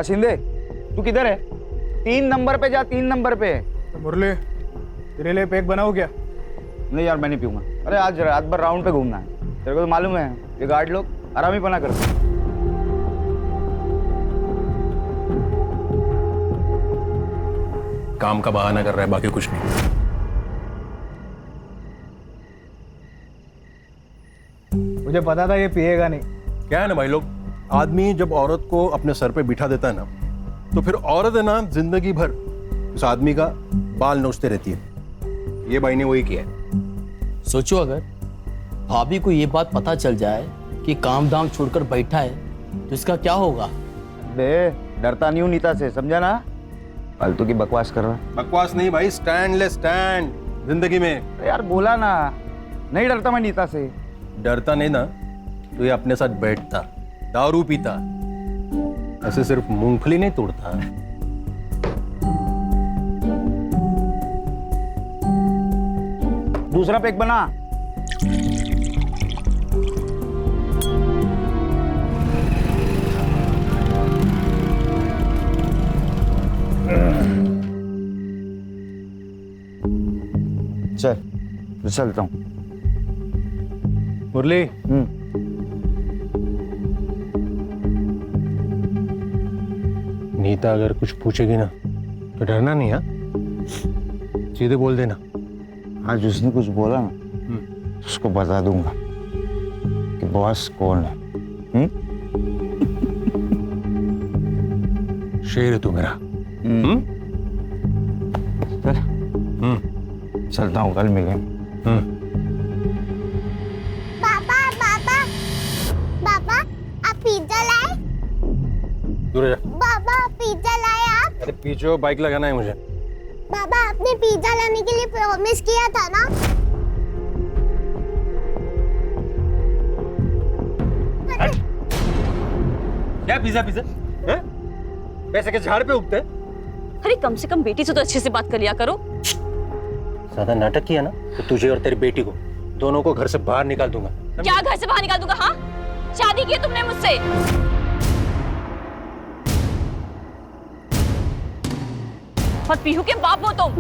शिंदे, तू किधर है? 3 नंबर पे जा, 3 नंबर पे। तो मुरली, तेरे लिए पैक बनाऊं क्या? नहीं यार, मैं नहीं पीऊंगा। अरे आज रात भर राउंड पे घूमना है, तेरे को तो मालूम है ये गार्ड लोग आराम ही पना करते हैं। काम का बहाना कर रहा है, बाकी कुछ नहीं। मुझे पता था ये पिएगा नहीं। क्या है ना भाई लोग, आदमी जब औरत को अपने सर पे बिठा देता है ना, तो फिर औरत है ना जिंदगी भर उस आदमी का बाल नोचते रहती है। ये भाई ने वही किया है। सोचो अगर भाभी को ये बात पता चल जाए कि काम धाम छोड़कर बैठा है तो इसका क्या होगा? बे डरता नहीं हूँ नीता से, समझा ना? फालतू की बकवास कर रहा है। बकवास नहीं भाई, स्टैंड ले स्टैंड जिंदगी में। अरे यार बोला ना, नहीं डरता मैं नीता से। डरता नहीं ना तो ये अपने साथ बैठता, दारू पीता, ऐसे सिर्फ मूंगफली नहीं तोड़ता। दूसरा पैक बना। चल चलता हूँ। मुरली, नीता अगर कुछ पूछेगी ना तो डरना नहीं। हाँ, सीधे बोल देना। आज उसने कुछ बोला ना, उसको बता दूंगा कि बॉस कौन है। शेर है तू मेरा। चल चलता हूँ, कल मिलेंगे। पापा पापा पापा, आप पिज्जा लाए? दूर जा। पापा पिज्जा लाए आप? अरे पीछे बाइक लगाना है मुझे। पापा आपने पिज्जा लाने के लिए प्रॉमिस किया था ना? क्या पिज्जा पिज्जा है? पैसे के झाड़ पे उगते? अरे कम से कम बेटी से तो अच्छे से बात कर लिया करो। ज्यादा नाटक किया ना तो तुझे और तेरी बेटी को दोनों को घर से बाहर निकाल दूंगा। क्या घर से बाहर निकाल दूंगा? हाँ, शादी की है तुमने मुझसे। और पीहू के बाप हो तुम।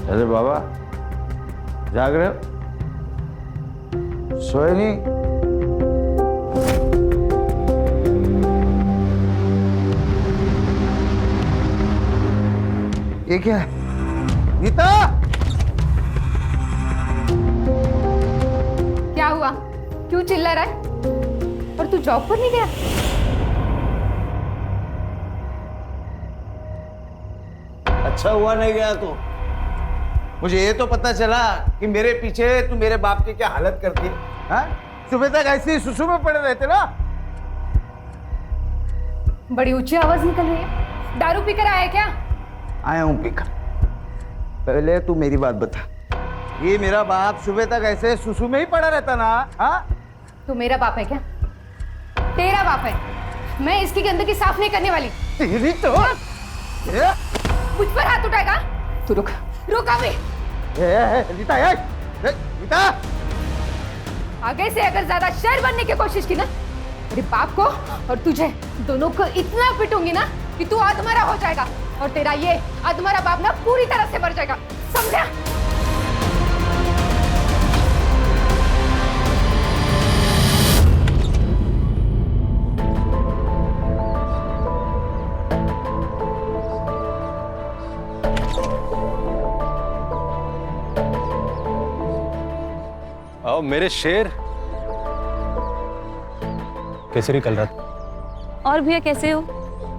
अरे बाबा, जाग रहे हो? सोए नहीं? ये क्या है? नीता! क्या हुआ? क्यों चिल्ला रहा है? और तू जॉब पर नहीं गया? अच्छा हुआ नहीं गया तो। मुझे ये तो पता चला कि मेरे पीछे तू मेरे बाप की क्या हालत करती है। हाँ? सुबह तक ऐसे ही सुसु में पड़े रहते ना। बड़ी ऊंची आवाज निकल रही है। दारू पीकर आया है क्या? आया हूं पीकर। पहले तू मेरी बात बता, ये मेरा बाप सुबह तक ऐसे सुसु में ही पड़ा रहता ना? हाँ? तू मेरा बाप है क्या? तेरा बाप है। मैं इसकी गंदगी साफ नहीं करने वाली। तेरी तो मुझ पर हाथ उठाएगा? तू रुक, रुक अभी। नीता, नीता! आगे से अगर ज्यादा शेर बनने की कोशिश की ना, मेरे बाप को और तुझे दोनों को इतना पिटूंगी ना कि तू अधमरा हो जाएगा और तेरा ये अधमरा बाप ना पूरी तरह से मर जाएगा, समझा? आओ मेरे शेर। कैसे रही कल रात? और भैया कैसे हो?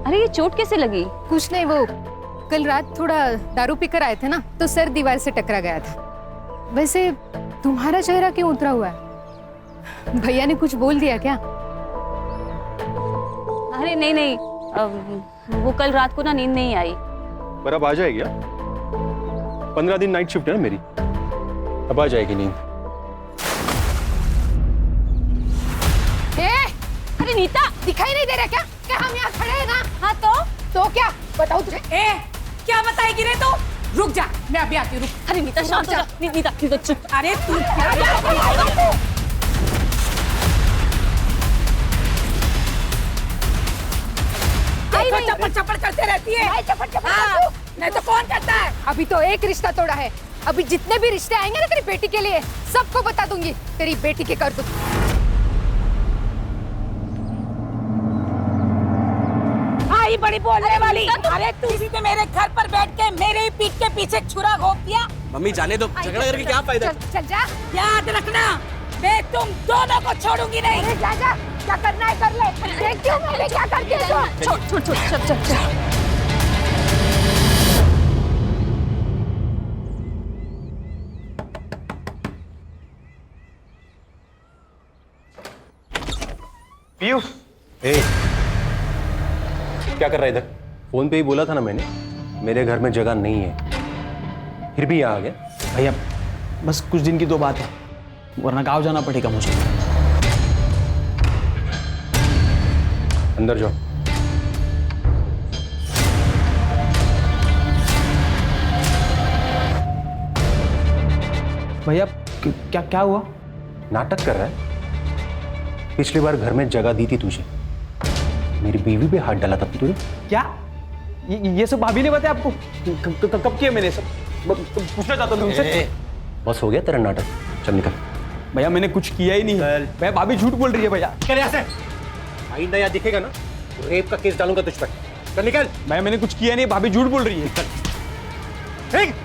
अरे ये चोट कैसे लगी? कुछ नहीं, वो कल रात थोड़ा दारू पीकर आए थे ना, तो सर दीवार से टकरा गया था। वैसे तुम्हारा चेहरा क्यों उतरा हुआ है? भैया ने कुछ बोल दिया क्या? अरे नहीं नहीं, वो कल रात को ना नींद नहीं आई। पर अब आ जाएगी। 15 दिन नाइट शिफ्ट है ना मेरी, अब आ जाएगी नींद। अरे नीता, दिखाई नहीं दे रहा क्या हम यहाँ खड़े हैं ना? हाँ तो क्या बताऊँ तुझे? क्या बताएगी रे तू? रुक जा, मैं अभी आती हूँ, रुक। अरे नीता शांत हो जा। नीता चुप। अरे तू क्या चप्पड़ चप्पड़ करते रहती है। नहीं तो कौन करता है? अभी तो एक रिश्ता तोड़ा है, अभी जितने भी रिश्ते आएंगे ना तेरी बेटी के लिए सबको बता दूंगी तेरी बेटी के कर दूं। आई बड़ी बोलने वाली। अरे तू भी तो मेरे घर पर बैठ के मेरे ही पीठ के पीछे छुरा घोंप दिया। मम्मी जाने दो, झगड़ा करके क्या फायदा? चल जा। याद रखना, मैं तुम दोनों को छोड़ूंगी नहीं। अरे जा जा, क्या करना है कर ले। देखती हूँ मैं क्या करती है। छोड़ चल। पीयू, क्या कर रहा है इधर? फोन पे ही बोला था ना मैंने, मेरे घर में जगह नहीं है, फिर भी यहाँ आ गया। भैया बस कुछ दिन की तो बात है, वरना गाँव जाना पड़ेगा मुझे। अंदर जाओ। भैया क्या हुआ? नाटक कर रहा है। पिछली बार घर में जगह दी थी तुझे, मेरी बीवी पे हाथ डाला था तूने। क्या ये सब भाभी ने बताया आपको? कब किया मैंने सब? पूछना चाहता हूँ तुमसे। बस हो गया तेरा नाटक, चल निकल। भैया मैंने कुछ किया ही नहीं। भैया भाभी झूठ बोल रही है भैया। चल यहाँ से, आइंदा यहाँ दिखेगा ना तो रेप का केस डालूंगा तुझ पर। चल निकल। भैया मैंने कुछ किया नहीं, भाभी झूठ बोल रही है। ठीक।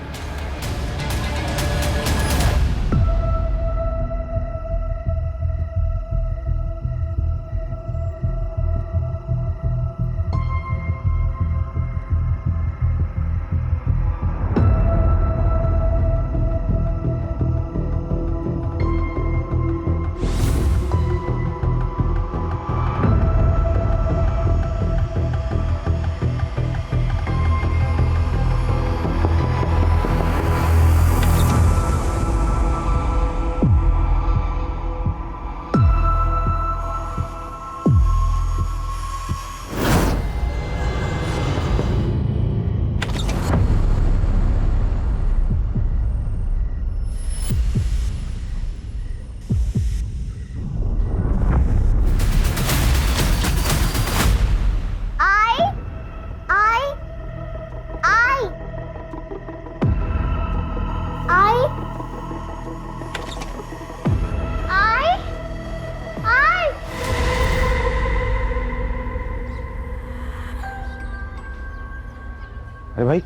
अरे भाई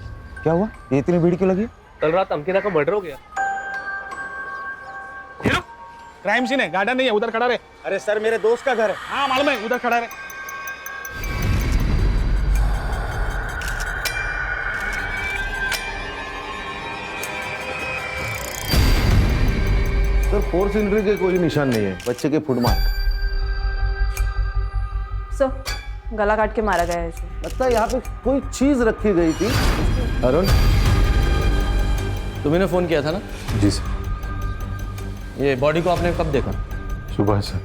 क्या हुआ, ये इतनी भीड़ क्यों लगी? कल रात अंकिता का मर्डर हो गया। क्राइम सीन है, गार्डन नहीं है, उधर खड़ा रहे। अरे सर मेरे दोस्त का घर है। हाँ मालूम है, उधर खड़ा रहे। सर फोर्स इंट्री के कोई निशान नहीं है, बच्चे के फुट मार्क। सर गला काट के मारा गया है इसे। लगता है यहाँ पे कोई चीज रखी गई थी। अरुण तुम्हें फोन किया था ना? जी सर। ये बॉडी को आपने कब देखा? सुबह सर।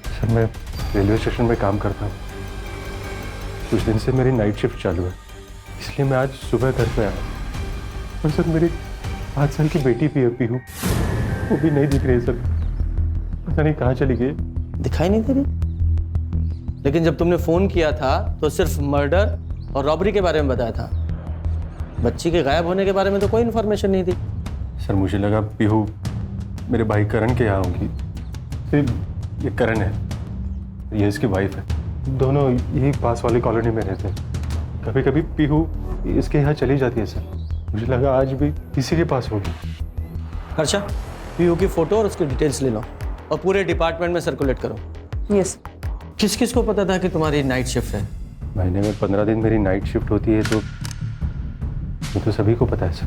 सर मैं रेलवे स्टेशन में काम करता हूँ, कुछ दिन से मेरी नाइट शिफ्ट चालू है, इसलिए मैं आज सुबह घर पे आया। और सर मेरी 5 साल की बेटी पीहू वो भी नहीं दिख रही सर, पता नहीं कहाँ चली गई। दिखाई नहीं दे रही? लेकिन जब तुमने फोन किया था तो सिर्फ मर्डर और रॉबरी के बारे में बताया था, बच्ची के गायब होने के बारे में तो कोई इन्फॉर्मेशन नहीं थी। सर मुझे लगा पीहू मेरे भाई करण के यहाँ होंगी। ये करण है, ये इसकी वाइफ है, दोनों यही पास वाली कॉलोनी में रहते हैं। कभी कभी पीहू इसके यहाँ चली जाती है सर, मुझे लगा आज भी इसी के पास होगी। अच्छा पीयू की फोटो और उसकी डिटेल्स ले लो और पूरे डिपार्टमेंट में सर्कुलेट करो। यस। किस किस को पता था कि तुम्हारी नाइट शिफ्ट है? महीने में 15 दिन मेरी नाइट शिफ्ट होती है, तो सभी को पता है सर।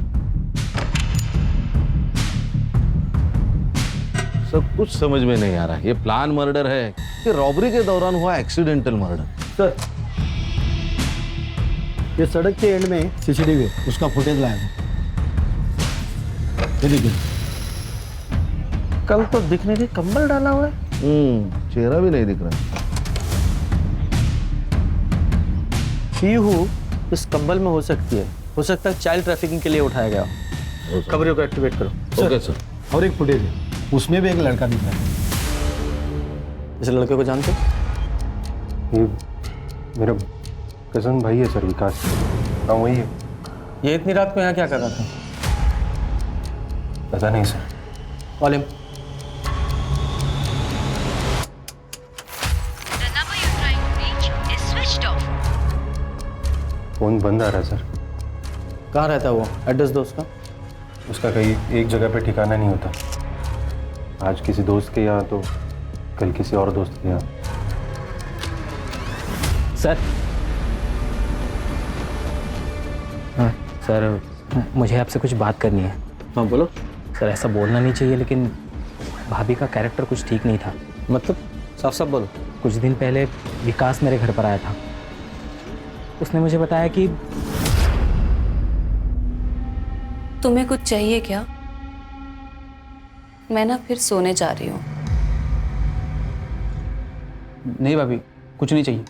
सब कुछ समझ में नहीं आ रहा, ये प्लान मर्डर है कि रॉबरी के दौरान हुआ एक्सीडेंटल मर्डर? सर ये सड़क के एंड में सीसीटीवी है, उसका फुटेज लाया था। ये देखिए, कल तो दिखने के कंबल डाला हुआ है, चेहरा भी नहीं दिख रहा। पीहू इस कंबल में हो सकती है, हो सकता है चाइल्ड ट्रैफिकिंग के लिए उठाया गया हो। खबरों को एक्टिवेट करो। Okay sir. और एक फुटेज है, उसमें भी एक लड़का दिख रहा है। इस लड़के को जानते हो? ये मेरा कजन भाई है सर, विकास। हाँ वही है। ये इतनी रात को यहाँ क्या कर रहा था? पता नहीं सर। Call him. फोन बंद आ रहा है सर। कहाँ रहता है वो? एड्रेस दो उसका। उसका कहीं एक जगह पे ठिकाना नहीं होता। आज किसी दोस्त के यहाँ तो कल किसी और दोस्त के यहाँ। सर हाँ सर, मुझे आपसे कुछ बात करनी है। हाँ बोलो। सर ऐसा बोलना नहीं चाहिए, लेकिन भाभी का कैरेक्टर कुछ ठीक नहीं था। मतलब साफ साफ बोलो। कुछ दिन पहले विकास मेरे घर पर आया था। उसने मुझे बताया कि तुम्हें कुछ चाहिए क्या? मैं ना फिर सोने जा रही हूँ। नहीं भाभी, कुछ नहीं चाहिए।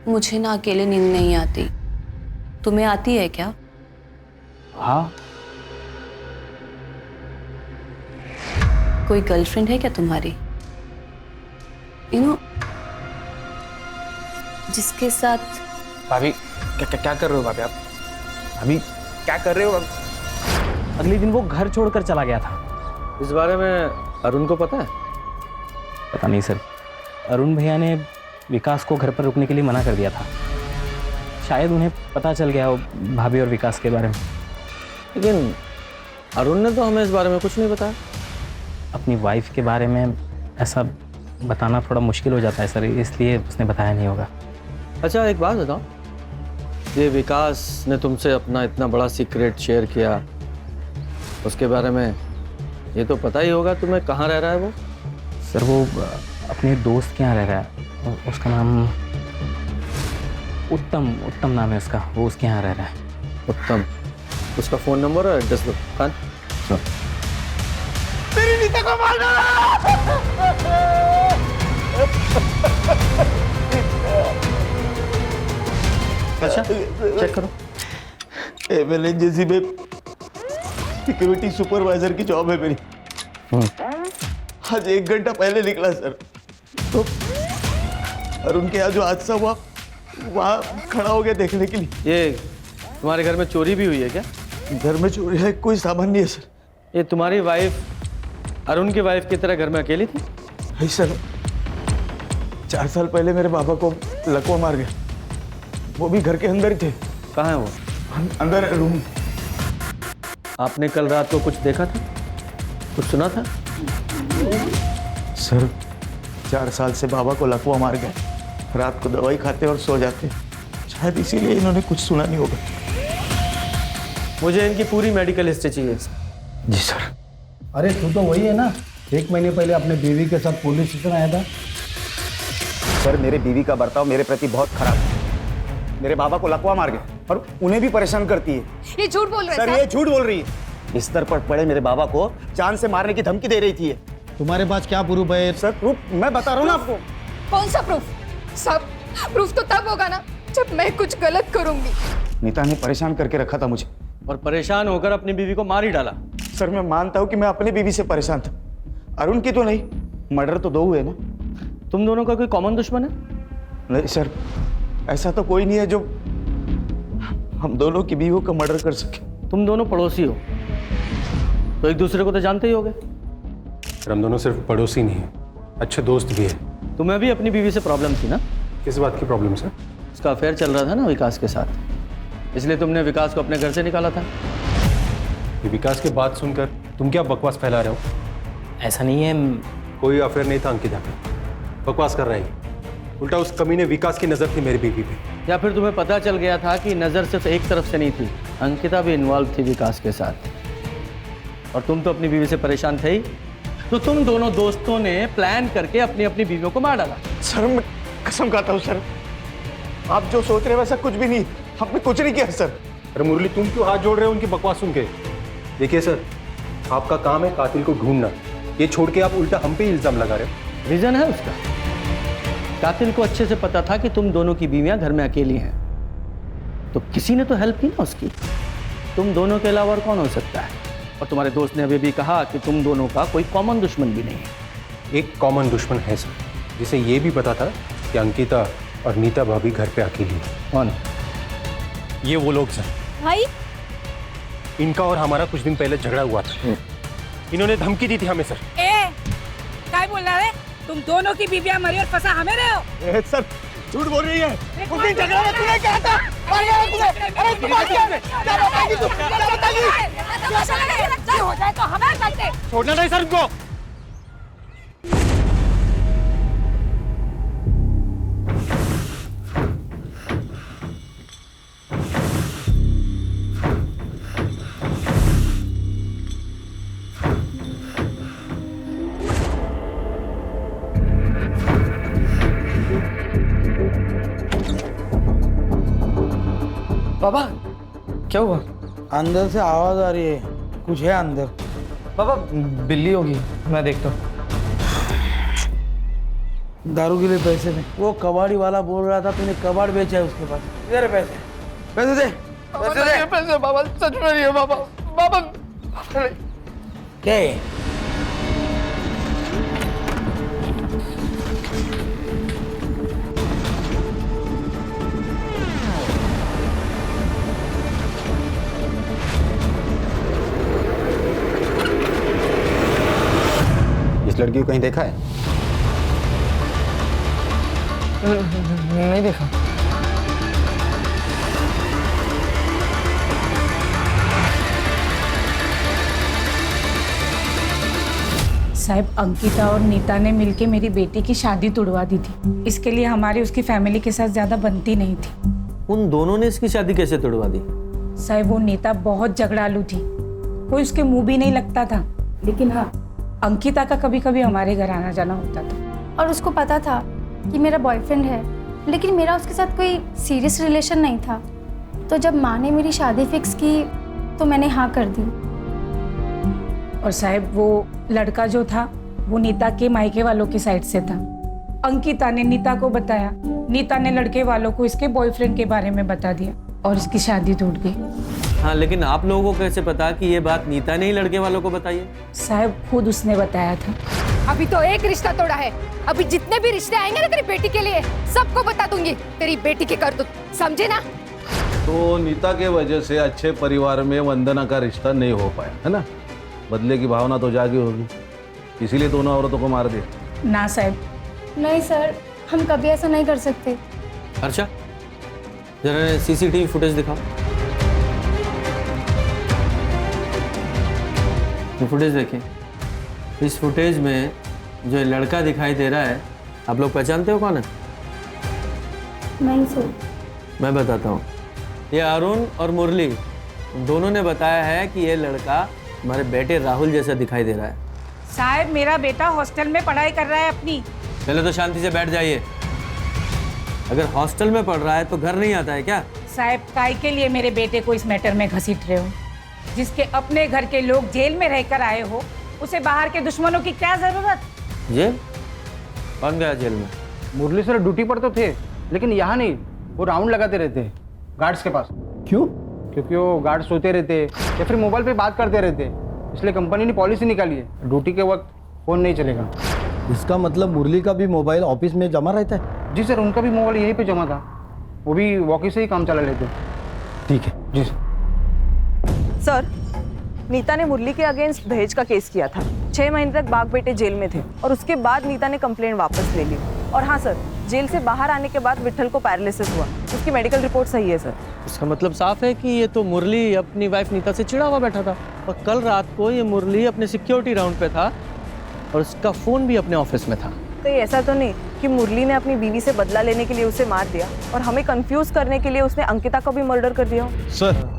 मुझे ना अकेले नींद नहीं आती। तुम्हें आती है क्या? हाँ। कोई गर्लफ्रेंड है क्या तुम्हारी? जिसके साथ। भाभी क्या कर रहे हो भाभी आप? भाभी क्या कर रहे हो? अगले दिन वो घर छोड़कर चला गया था। इस बारे में अरुण को पता है? पता नहीं सर, अरुण भैया ने विकास को घर पर रुकने के लिए मना कर दिया था। शायद उन्हें पता चल गया हो भाभी और विकास के बारे में। लेकिन अरुण ने तो हमें इस बारे में कुछ नहीं बताया। अपनी वाइफ के बारे में ऐसा बताना थोड़ा मुश्किल हो जाता है सर, इसलिए उसने बताया नहीं होगा। अच्छा एक बात बताओ, ये विकास ने तुमसे अपना इतना बड़ा सीक्रेट शेयर किया, उसके बारे में ये तो पता ही होगा तुम्हें कहाँ रह रहा है वो? सर वो अपने दोस्त के यहाँ रह रहा है। उसका नाम उत्तम नाम है उसका। वो उसके यहाँ रह रहा है। उत्तम। उसका फ़ोन नंबर और एड्रेस दो। खान मेरी नीता को मार अच्छा चेक करो। एमएलएनजेसी में सिक्योरिटी सुपरवाइजर की जॉब है मेरी। आज 1 घंटा पहले निकला सर, तो और उनके यहाँ जो हादसा हुआ वहाँ खड़ा हो गया देखने के लिए। ये तुम्हारे घर में चोरी भी हुई है क्या? घर में चोरी है? कोई सामान नहीं है सर। ये तुम्हारी वाइफ अरुण की वाइफ की तरह घर में अकेली थी? नहीं सर, 4 साल पहले मेरे बाबा को लकवा मार गया। वो भी घर के अंदर ही थे। कहाँ है वो? अंदर रूम। आपने कल रात को कुछ देखा था, कुछ सुना था? सर 4 साल से बाबा को लकवा मार गया। रात को दवाई खाते और सो जाते, शायद इसीलिए इन्होंने कुछ सुना नहीं होगा। मुझे इनकी पूरी मेडिकल हिस्ट्री चाहिए। जी सर। अरे तू तो वही है ना, 1 महीने पहले अपने बीवी के साथ पुलिस स्टेशन आया था। सर मेरे बीवी का बर्ताव मेरे प्रति बहुत खराब है। मेरे बाबा को लकवा मार गए और उन्हें भी परेशान करती है। ये झूठ बोल रहे सर ये झूठ बोल रही है। बिस्तर पर पड़े मेरे बाबा को जान से मारने की धमकी दे रही थी। तुम्हारे पास क्या प्रूफ है? सर प्रूफ मैं बता रहा हूँ ना आपको। कौन सा प्रूफ? सब प्रूफ तो तब होगा ना जब मैं कुछ गलत करूंगी। नीता ने परेशान करके रखा था मुझे और परेशान होकर अपनी बीवी को मार ही डाला। सर मैं मानता हूँ कि मैं अपनी बीवी से परेशान था, अरुण की तो नहीं। मर्डर तो 2 हुए ना। तुम दोनों का कोई कॉमन दुश्मन है? नहीं सर, ऐसा तो कोई नहीं है जो हम दोनों की बीवियों का मर्डर कर सके। तुम दोनों पड़ोसी हो तो एक दूसरे को तो जानते ही होगे। सर हम दोनों सिर्फ पड़ोसी नहीं हैं, अच्छे दोस्त भी हैं। तुम्हें भी अपनी बीवी से प्रॉब्लम थी ना? किस बात की प्रॉब्लम सर? उसका अफेयर चल रहा था ना विकास के साथ, इसलिए तुमने विकास को अपने घर से निकाला था। ये विकास की बात सुनकर तुम क्या बकवास फैला रहे हो? ऐसा नहीं है। कोई अफेयर नहीं था अंकिता पे, बकवास कर रहा है। उल्टा उस कमीने विकास की नजर थी मेरी बीवी पे। या फिर तुम्हें पता चल गया था कि नज़र सिर्फ एक तरफ से नहीं थी, अंकिता भी इन्वॉल्व थी विकास के साथ, और तुम तो अपनी बीवी से परेशान थे ही, तो तुम दोनों दोस्तों ने प्लान करके अपनी अपनी बीवियों को मार डाला। सर मैं कसम खाता हूँ सर, आप जो सोच रहे हैं वैसा कुछ भी नहीं। हमने कुछ नहीं किया सर। अरे मुरली तुम क्यों हाथ जोड़ रहे हो उनकी बकवास सुन के? देखिए सर, आपका काम है कातिल को ढूंढना, ये छोड़ के आप उल्टा हम पे इल्जाम लगा रहे हो। रीजन है उसका। कातिल को अच्छे से पता था कि तुम दोनों की बीवियां घर में अकेली हैं, तो किसी ने तो हेल्प की ना उसकी। तुम दोनों के अलावा और कौन हो सकता है? और तुम्हारे दोस्त ने अभी भी कहा कि तुम दोनों का कोई कॉमन दुश्मन भी नहीं है। एक कॉमन दुश्मन है सर, जिसे ये भी पता था कि अंकिता और नीता भाभी घर पे अकेली है। कौन? ये वो लोग सर। भाई इनका और हमारा कुछ दिन पहले झगड़ा हुआ था। इन्होंने धमकी दी थी हमें सर। क्या बोल रहा है? तुम दोनों की बीवियां मरी और फंसा हमें रहे हो। सर झूठ बोल रही है। उस दिन झगड़ा में तूने कहा था मार गया तुझे। अरे तू मार गया। क्या बताएगी तू? क्या बताएगी? हो जाए तो हमें करते। छोड़ना नहीं सर उनको। बाबा क्या हुआ? अंदर से आवाज आ रही है, कुछ है अंदर। बाबा बिल्ली होगी, मैं देखता हूँ। दारू के लिए पैसे नहीं। वो कबाड़ी वाला बोल रहा था तूने कबाड़ बेचा है उसके पास। इधर है पैसे, पैसे दे, पैसे दे। पैसे बाबा सच में नहीं है बाबा। बाबा क्या है? इस लड़की को कहीं देखा है? नहीं देखा। साहब अंकिता और नीता ने मिलके मेरी बेटी की शादी तुड़वा दी थी। इसके लिए हमारी उसकी फैमिली के साथ ज्यादा बनती नहीं थी। उन दोनों ने इसकी शादी कैसे तोड़वा दी? साहब वो नीता बहुत झगड़ालू थी, कोई उसके मुंह भी नहीं लगता था। लेकिन हाँ, अंकिता का कभी कभी हमारे घर आना जाना होता था। और उसको पता था कि मेरा बॉयफ्रेंड है, लेकिन मेरा उसके साथ कोई सीरियस रिलेशन नहीं था। तो जब माँ ने मेरी शादी फिक्स की तो मैंने हाँ कर दी। और साहब वो लड़का जो था वो नीता के मायके वालों की साइड से था। अंकिता ने नीता को बताया, नीता ने लड़के वालों को इसके बॉयफ्रेंड के बारे में बता दिया और इसकी शादी टूट गई। हाँ, लेकिन आप लोगों को कैसे पता कि ये बात नीता ने ही लड़के वालों को बताई है? साहब खुद उसने बताया था। अभी तो एक रिश्ता तोड़ा है, अभी जितने भी रिश्ते आएंगे ना तेरी बेटी के लिए सबको बता दूंगी तेरी बेटी की करतूत, समझे ना? तो नीता के वजह से अच्छे परिवार में वंदना का रिश्ता नहीं हो पाया है ना? बदले की भावना तो जागी होगी, इसीलिए दोनों औरतों को मार दिया। ना साहब। नहीं सर, हम कभी ऐसा नहीं कर सकते। अच्छा जरा सीसीटीवी फुटेज दिखाओ। ये फुटेज देखिए। इस फुटेज में जो लड़का दिखाई दे रहा है, आप लोग पहचानते हो कौन है? नहीं सर। मैं बताता हूँ। ये अरुण और मुरली दोनों ने बताया है कि ये लड़का हमारे बेटे राहुल जैसा दिखाई दे रहा है। साहब मेरा बेटा हॉस्टल में पढ़ाई कर रहा है अपनी। पहले तो शांति से बैठ जाइए। अगर हॉस्टल में पढ़ रहा है तो घर नहीं आता है क्या? साहब काय के लिए मेरे बेटे को इस मैटर में घसीट रहे हो? जिसके अपने घर के लोग जेल में रहकर आए हो, उसे बाहर के दुश्मनों की क्या जरूरत? जेल? कौन गया जेल में? मुरली सर ड्यूटी पर तो थे, लेकिन यहाँ नहीं, वो राउंड लगाते रहते गार्ड्स के पास। क्यों? क्योंकि वो गार्ड सोते रहते या फिर मोबाइल पे बात करते रहते, इसलिए कंपनी ने पॉलिसी निकाली है ड्यूटी के वक्त फोन नहीं चलेगा। इसका मतलब मुरली का भी मोबाइल ऑफिस में जमा रहता है? जी सर, उनका भी मोबाइल यहीं पे जमा था, वो भी वॉकी से ही काम चला लेते। ठीक है जी सर, नीता ने मुरली के अगेंस्ट दहेज का केस किया था। 6 महीने तक बाग बेटे जेल में थे और उसके बाद नीता ने कंप्लेंट वापस ले ली। और हाँ सर, जेल से बाहर आने के बाद विट्ठल को पैरालिसिस हुआ, उसकी मेडिकल रिपोर्ट सही है सर। इसका मतलब साफ है कि ये तो मुरली अपनी वाइफ नीता से चिढ़ा हुआ बैठा था, और कल रात को ये मुरली अपने सिक्योरिटी राउंड पे था और उसका फोन भी अपने ऑफिस में था। तो ये ऐसा तो नहीं कि मुरली ने अपनी बीवी से बदला लेने के लिए उसे मार दिया और हमें कंफ्यूज करने के लिए उसने अंकिता को भी मर्डर कर दिया? सर,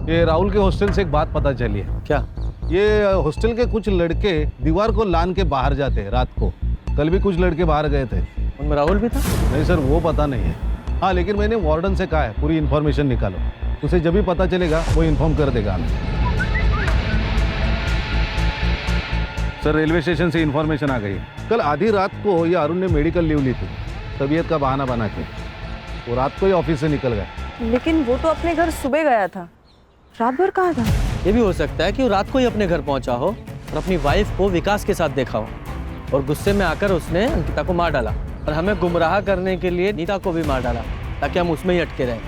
ये राहुल के हॉस्टल से एक बात पता चली है। क्या? ये हॉस्टल के कुछ लड़के दीवार को लान के बाहर जाते हैं रात को। कल भी कुछ लड़के बाहर गए थे। उनमें राहुल भी था? नहीं सर, वो पता नहीं है। हाँ, लेकिन मैंने वार्डन से कहा है पूरी इन्फॉर्मेशन निकालो, उसे जब भी पता चलेगा वो इन्फॉर्म कर देगा हमें। सर, रेलवे स्टेशन से इन्फॉर्मेशन आ गई है। कल आधी रात को ये अरुण ने मेडिकल लीव ली थी, तबीयत का बहाना बना के। वो रात को ही ऑफिस से निकल गए। लेकिन वो तो अपने घर सुबह गया था, रात भर कहाँ था? ये भी हो सकता है कि वो रात को ही अपने घर पहुंचा हो और अपनी वाइफ को विकास के साथ देखा हो और गुस्से में आकर उसने अंकिता को मार डाला और हमें गुमराह करने के लिए नीता को भी मार डाला ताकि हम उसमें ही अटके रहें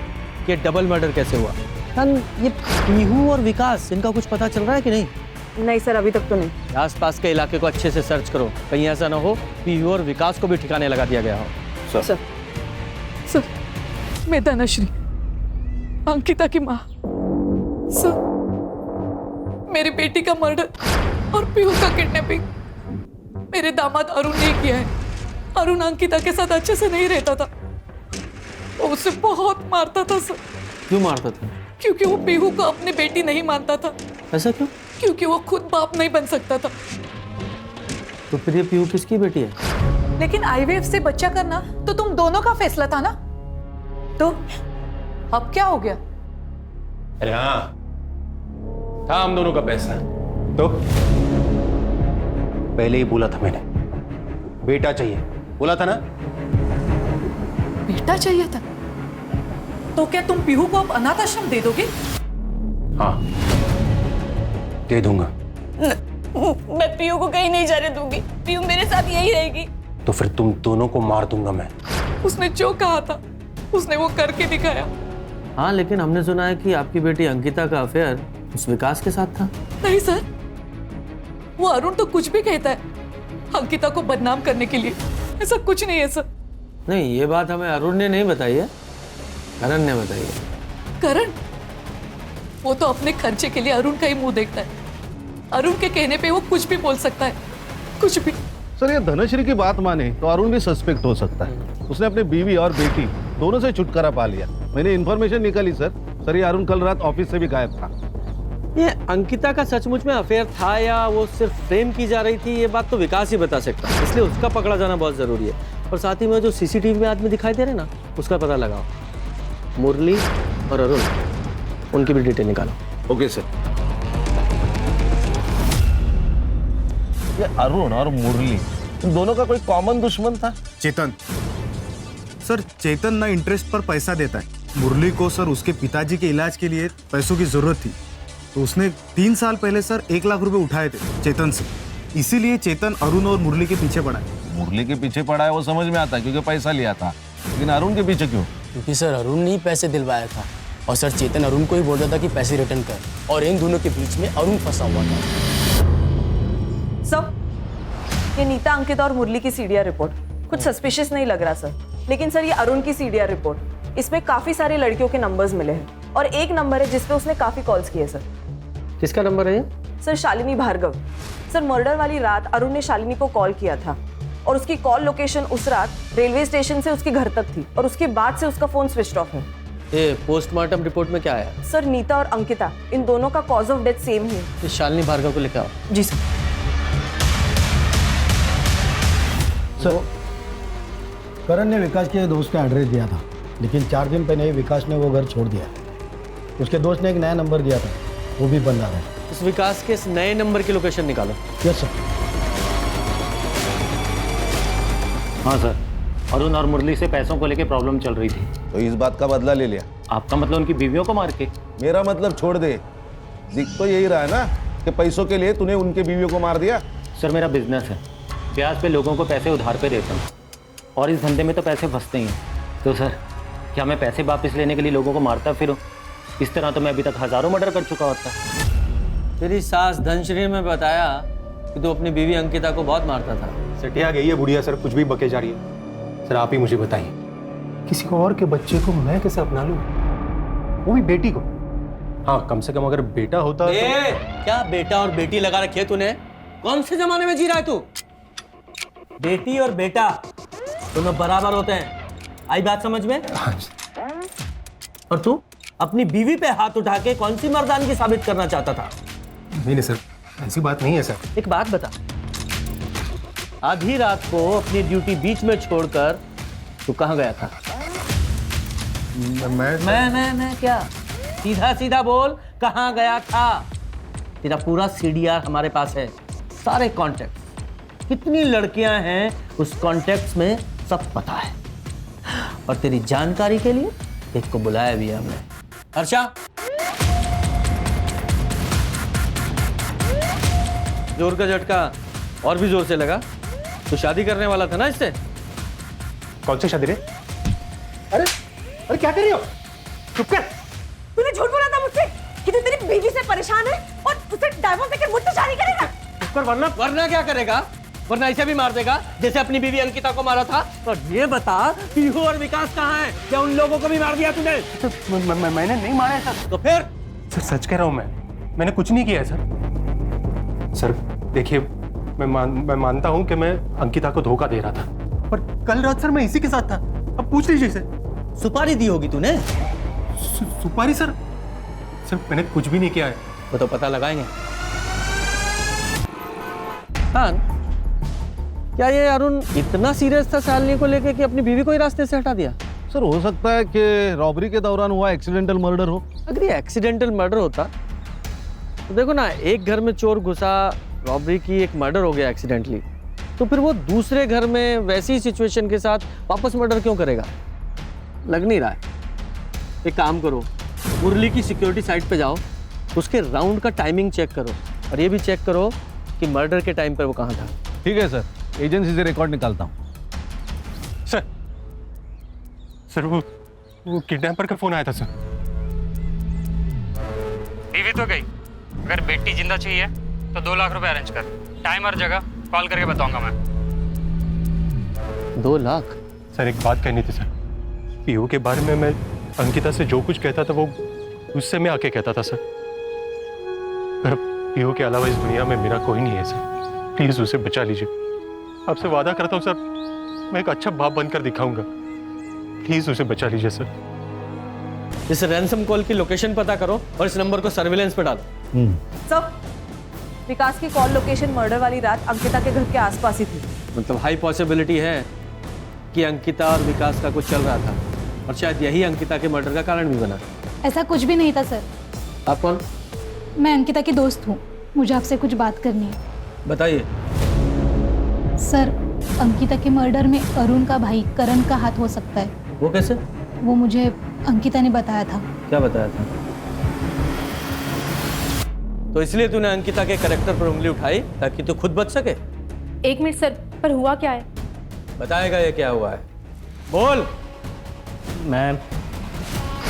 कि डबल मर्डर कैसे हुआ। ये पीहू और विकास, इनका कुछ पता चल रहा है कि नहीं? नहीं सर, अभी तक तो नहीं। आसपास के इलाके को अच्छे से सर्च करो, कहीं ऐसा ना हो पीहू और विकास को भी ठिकाने लगा दिया गया हो। सर मैं धनश्री, अंकिता की माँ। सर मेरी बेटी का मर्डर और पीहू का किडनैपिंग मेरे दामाद अरुण ने किया है। अरुण अंकिता के साथ अच्छे से नहीं रहता था, वो उसे बहुत मारता था सर। क्यों मारता था? क्योंकि वो पीहू को अपनी बेटी नहीं मानता था। ऐसा क्यों? क्योंकि वो खुद बाप नहीं बन सकता था। तो फिर ये पीहू किसकी बेटी है? लेकिन आईवीएफ से बच्चा करना तो तुम दोनों का फैसला था ना, तो अब क्या हो गया? अरे हाँ, था हम दोनों का पैसा। तो पहले ही बोला था मैंने, बेटा चाहिए, बोला था ना। बेटा चाहिए था तो क्या तुम पीहू को अब अनाथ आश्रम दे दोगे? हाँ दे दूंगा। मैं पीहू को कहीं नहीं जाने दूंगी, पीहू मेरे साथ यही रहेगी। तो फिर तुम दोनों को मार दूंगा मैं। उसने जो कहा था उसने वो करके दिखाया। हाँ, लेकिन हमने सुना है कि आपकी बेटी अंकिता का अफेयर उस विकास के साथ था। नहीं सर, वो अरुण तो कुछ भी कहता है अंकिता को बदनाम करने के लिए, ऐसा कुछ नहीं है सर। नहीं, ये बात हमें अरुण ने नहीं बताई है, करण ने बताई है। करण? वो तो अपने खर्चे के लिए अरुण का ही मुंह देखता है। अरुण के कहने पे वो कुछ भी बोल सकता है, कुछ भी। सर ये धनश्री की बात माने तो अरुण भी सस्पेक्ट हो सकता है। उसने अपने बीवी और बेटी दोनों से छुटकारा पा लिया। मैंने इन्फॉर्मेशन निकाली सर ये अरुण कल रात ऑफिस से भी गायब था। ये अंकिता का सचमुच में अफेयर था या वो सिर्फ प्रेम की जा रही थी, ये बात तो विकास ही बता सकता है, इसलिए उसका पकड़ा जाना बहुत जरूरी है। और साथ ही में जो सीसीटीवी में आदमी दिखाई दे रहे ना, उसका पता लगाओ। मुरली और अरुण, उनकी भी डिटेल निकालो। Okay sir. ये अरुण और मुरली, इन दोनों का कोई कॉमन दुश्मन था? चेतन सर, चेतन ना इंटरेस्ट पर पैसा देता है। मुरली को सर उसके पिताजी के इलाज के लिए पैसों की जरूरत थी, तो उसने 3 साल पहले सर 1 लाख रुपए उठाए थे चेतन से। इसीलिए चेतन अरुण और मुरली के पीछे पड़ा है। मुरली के पीछे पड़ा है वो समझ में आता है क्योंकि पैसा लिया था, लेकिन अरुण के पीछे क्यों? क्योंकि सर अरुण ने ही पैसे दिलवाया था और सर चेतन अरुण को ही बोल रहा था कि पैसे रिटर्न कर, और इन दोनों के बीच में अरुण फंसा हुआ था। सर ये नीता, अंकिता और मुरली की सीडीआर रिपोर्ट कुछ सस्पिशियस नहीं लग रहा सर, लेकिन सर ये अरुण की सीडीआर रिपोर्ट, इसमें काफी सारी लड़कियों के नंबर्स मिले हैं और एक नंबर है जिसपे उसने काफी कॉल्स किए सर। किसका नंबर है ये? Sir Shalini Bhargav. Sir murder वाली रात अरुण ने शालिनी को कॉल किया था और उसकी कॉल लोकेशन उस रात रेलवे स्टेशन से उसके घर तक थी और उसके बाद से उसका फोन स्विच ऑफ है। ये पोस्टमार्टम रिपोर्ट में क्या आया? सर नीता और अंकिता, इन दोनों का कॉज ऑफ डेथ सेम ही है। शालिनी भार्गव को लेकर आओ। जी सर। सर करण ने विकास के दोस्त का एड्रेस दिया था, लेकिन 4 दिन पहले ही विकास ने वो घर छोड़ दिया। उसके दोस्त ने एक नया नंबर दिया था, वो भी बंद आ रहा है। इस विकास के इस नए नंबर की लोकेशन निकालो। Yes sir. हाँ सर, अरुण और मुरली से पैसों को लेके प्रॉब्लम चल रही थी, तो इस बात का बदला ले लिया। आपका मतलब उनकी बीवियों को मार के? मेरा मतलब छोड़ दे, दिख तो यही रहा है ना कि पैसों के लिए तूने उनके बीवियों को मार दिया। सर मेरा बिजनेस है, ब्याज पे लोगों को पैसे उधार पे देता हूँ और इस धंधे में तो पैसे फंसते ही हैं। तो सर क्या मैं पैसे वापस लेने के लिए लोगों को मारता फिरूं? इस तरह तो मैं अभी तक हजारों मर्डर कर चुका होता। तेरी सास धनश्री में बताया कि तू अपनी बीवी अंकिता को बहुत मारता था। सटिया गई है बुढ़िया सर, कुछ भी बके जा रही है। सर आप ही मुझे बताइए, किसी को और के बच्चे को मैं कैसे अपना लूं, वो भी बेटी को? हाँ कम से कम अगर बेटा होता तो... क्या बेटा और बेटी लगा रखी है तूने? कौन से जमाने में जी रहा है तू? बेटी और बेटा दोनों बराबर होते हैं, आई बात समझ में? और तू अपनी बीवी पे हाथ उठा के कौन सी मर्दानगी साबित करना चाहता था? नहीं सर, ऐसी बात नहीं है सर। एक बात बता, आधी रात को अपनी ड्यूटी बीच में छोड़कर तू कहाँ गया था? मैं क्या? सीधा सीधा बोल, कहाँ गया था? तेरा पूरा सीडीआर हमारे पास है, सारे कॉन्टेक्ट, कितनी लड़कियां हैं उस कॉन्टेक्ट्स में सब पता है। और तेरी जानकारी के लिए एक को बुलाया भी है हमने। हर्षा, जोर का झटका और भी जोर से लगा। तो शादी करने वाला था ना इससे? कौन सी शादी रे? अरे क्या कर रही हो? चुप कर। तूने झूठ बोला था मुझसे कि तू तेरी बीवी से परेशान है और उसे डाइवोर्स देकर मुझसे शादी करेगा। चुप कर, वरना क्या करेगा? वरना इसे भी मार देगा जैसे अपनी बीवी अंकिता को मारा था। और ये बता, पीहू और विकास कहाँ हैं? क्या उन लोगों को भी मार दिया तूने? मैंने नहीं मारा है सर। तो फिर? सर सच कह रहा हूँ मैंने कुछ नहीं किया है सर। सर देखिए, मैं मानता हूँ कि मैं अंकिता को धोखा दे रहा था, पर कल रात सर मैं इसी के साथ था। अब पूछ लीजिए इसे। सुपारी दी होगी तूने? सुपारी सर मैंने कुछ भी नहीं किया है। वो तो पता लगाएंगे। हाँ, क्या ये अरुण इतना सीरियस था शालिनी को लेके कि अपनी बीवी को ही रास्ते से हटा दिया? सर हो सकता है कि रॉबरी के दौरान हुआ एक्सीडेंटल मर्डर हो। अगर ये एक्सीडेंटल मर्डर होता तो देखो ना, एक घर में चोर घुसा, रॉबरी की, एक मर्डर हो गया एक्सीडेंटली, तो फिर वो दूसरे घर में वैसी सिचुएशन के साथ वापस मर्डर क्यों करेगा? लग नहीं रहा है। एक काम करो, मुरली की सिक्योरिटी साइट पे जाओ, उसके राउंड का टाइमिंग चेक करो और ये भी चेक करो कि मर्डर के टाइम पर वो कहाँ था। ठीक है सर, एजेंसी से रिकॉर्ड निकालता हूँ। सर वो किडनैपर का फोन आया था सर। बीवी तो गई, अगर बेटी जिंदा चाहिए तो 2 लाख रुपए अरेंज कर। टाइम और जगह कॉल करके बताऊंगा मैं। 2 लाख? सर एक बात कहनी थी सर। पीहू के बारे में मैं अंकिता से जो कुछ कहता था वो उससे मैं आके कहता था सर। पर पीहू के अलावा इस दुनिया में मेरा कोई नहीं है सर। प्लीज उसे बचा लीजिए। आपसे वादा करता हूँ सर, मैं एक अच्छा बाप बनकर दिखाऊंगा। प्लीज उसे बचा लीजिए सर। इस रैंसम कॉल की लोकेशन पता करो और इस नंबर को सर्विलेंस पे डालो। सर, विकास की कॉल लोकेशन मर्डर वाली रात अंकिता के घर के आसपास ही थी। मतलब हाई पॉसिबिलिटी है कि अंकिता और विकास का कुछ चल रहा था और शायद यही अंकिता के मर्डर का कारण भी बना। ऐसा कुछ भी नहीं था सर। आप कौन? मैं अंकिता की दोस्त हूँ, मुझे आपसे कुछ बात करनी है। बताइए। सर, अंकिता के मर्डर में अरुण का भाई करण का हाथ हो सकता है। वो कैसे? वो मुझे अंकिता ने बताया था। क्या बताया था? तो इसलिए तूने अंकिता के कैरेक्टर पर उंगली उठाई ताकि तू खुद बच सके? 1 मिनट सर, पर हुआ क्या है? बताएगा ये क्या हुआ है? बोल। मैं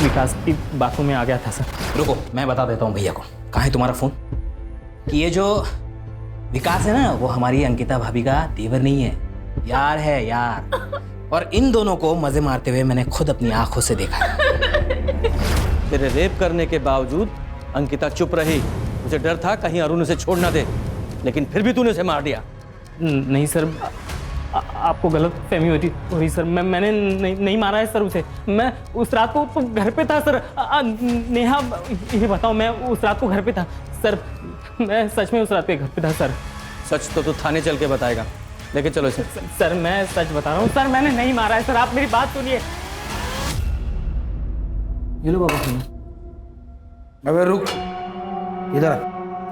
विकास की बातों में आ गया था सर। रुको, मैं बता देता हूँ भैया को। कहाँ है तुम्हारा फोन? कि ये जो विकास है ना, वो हमारी अंकिता भाभी का देवर नहीं है, यार है यार। और इन दोनों को मजे मारते हुए मैंने खुद अपनी आंखों से देखा है। तेरे रेप करने के बावजूद अंकिता चुप रही। मुझे डर था कहीं अरुण उसे छोड़ ना दे, लेकिन फिर भी तूने उसे मार दिया। नहीं सर, आपको गलत फहमी हो रही सर। मैंने नहीं मारा है सर उसे। मैं उस रात को तो घर पे था सर। नेहा, ये बताओ, मैं उस रात को घर पे था सर। मैं सच में उस रात पे घर पे था सर। सच तो तू थाने चल के बताएगा, लेके चलो इसे। सर मैं सच बता रहा हूँ सर, मैंने नहीं मारा है सर। आप मेरी बात सुनिए। ये लो बाबा सुनो। अबे रुक, इधर आ,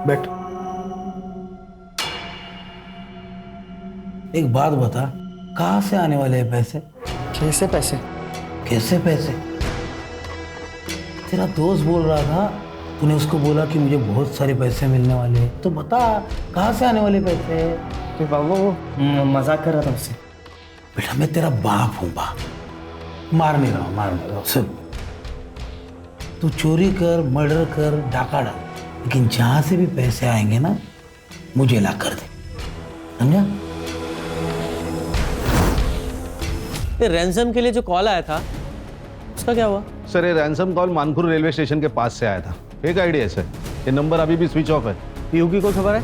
बैठ। एक बात बता, कहाँ से आने वाले हैं पैसे? कैसे पैसे? कैसे पैसे? तेरा दोस्त बोल रहा था, तूने उसको बोला कि मुझे बहुत सारे पैसे मिलने वाले हैं, तो बता कहाँ से आने वाले पैसे? तो बाबू वो मजाक कर रहा था उससे। बेटा मैं तेरा बाप हूँ, बाप। मार नहीं रहा हूँ। सुन, तू चोरी कर, मर्डर कर, डाका डाल, लेकिन जहाँ से भी पैसे आएंगे ना, मुझे ला कर दे, समझा? ये रैंसम के लिए जो कॉल आया था उसका क्या हुआ? सर ये ransom call Manpur railway station के पास से आया था। फेक आईडी है सर, ये नंबर अभी भी स्विच ऑफ है। पीहू की कोई खबर है?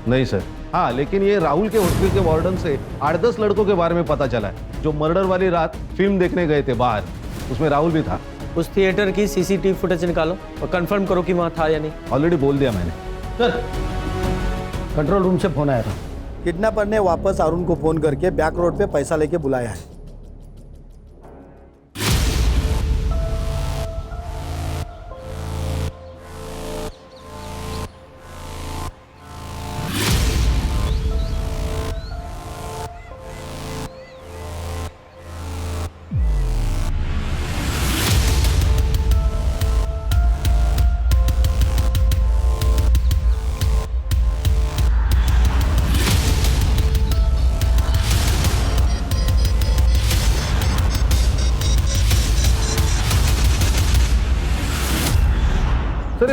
नहीं सर। हाँ, लेकिन ये राहुल के हॉस्टल के वार्डन से 8-10 लड़कों के बारे में पता चला है जो मर्डर वाली रात फिल्म देखने गए थे बाहर। उसमें राहुल भी था। उस थिएटर की सीसीटीवी फुटेज निकालो और कंफर्म करो कि वहाँ था या नहीं। ऑलरेडी बोल दिया मैंने। सर, कंट्रोल रूम से फोन आया था। किडनैपर ने वापस अरुण को फोन करके बैक रोड पे पैसा लेके बुलाया है।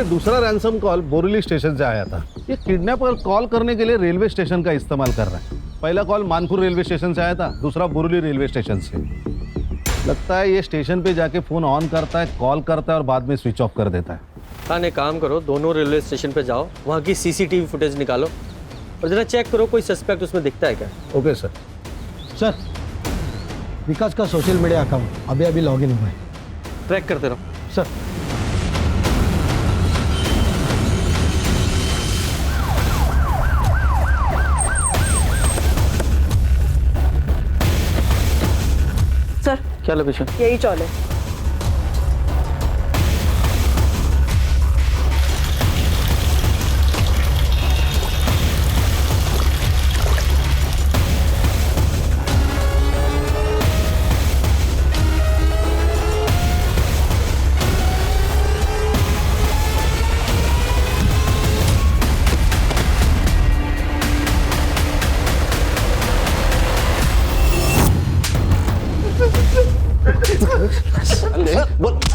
ये दूसरा रैंसम कॉल बोरीली स्टेशन से आया था। ये किडनैपर कॉल करने के लिए रेलवे स्टेशन का इस्तेमाल कर रहा है। पहला कॉल मानपुर रेलवे स्टेशन से आया था, दूसरा बोरीली रेलवे स्टेशन से। लगता है ये स्टेशन पे जाके फोन ऑन करता है, कॉल करता है और बाद में स्विच ऑफ कर देता है। खान एक काम करो, दोनों रेलवे स्टेशन पे जाओ, वहाँ की सीसीटीवी फुटेज निकालो और जरा चेक करो कोई सस्पेक्ट उसमें दिखता है क्या। Okay sir. सर, विकास का सोशल मीडिया अकाउंट अभी अभी लॉगिन हुआ है। ट्रैक करते रहो सर। सर क्या लोकेशन? यही चौल है।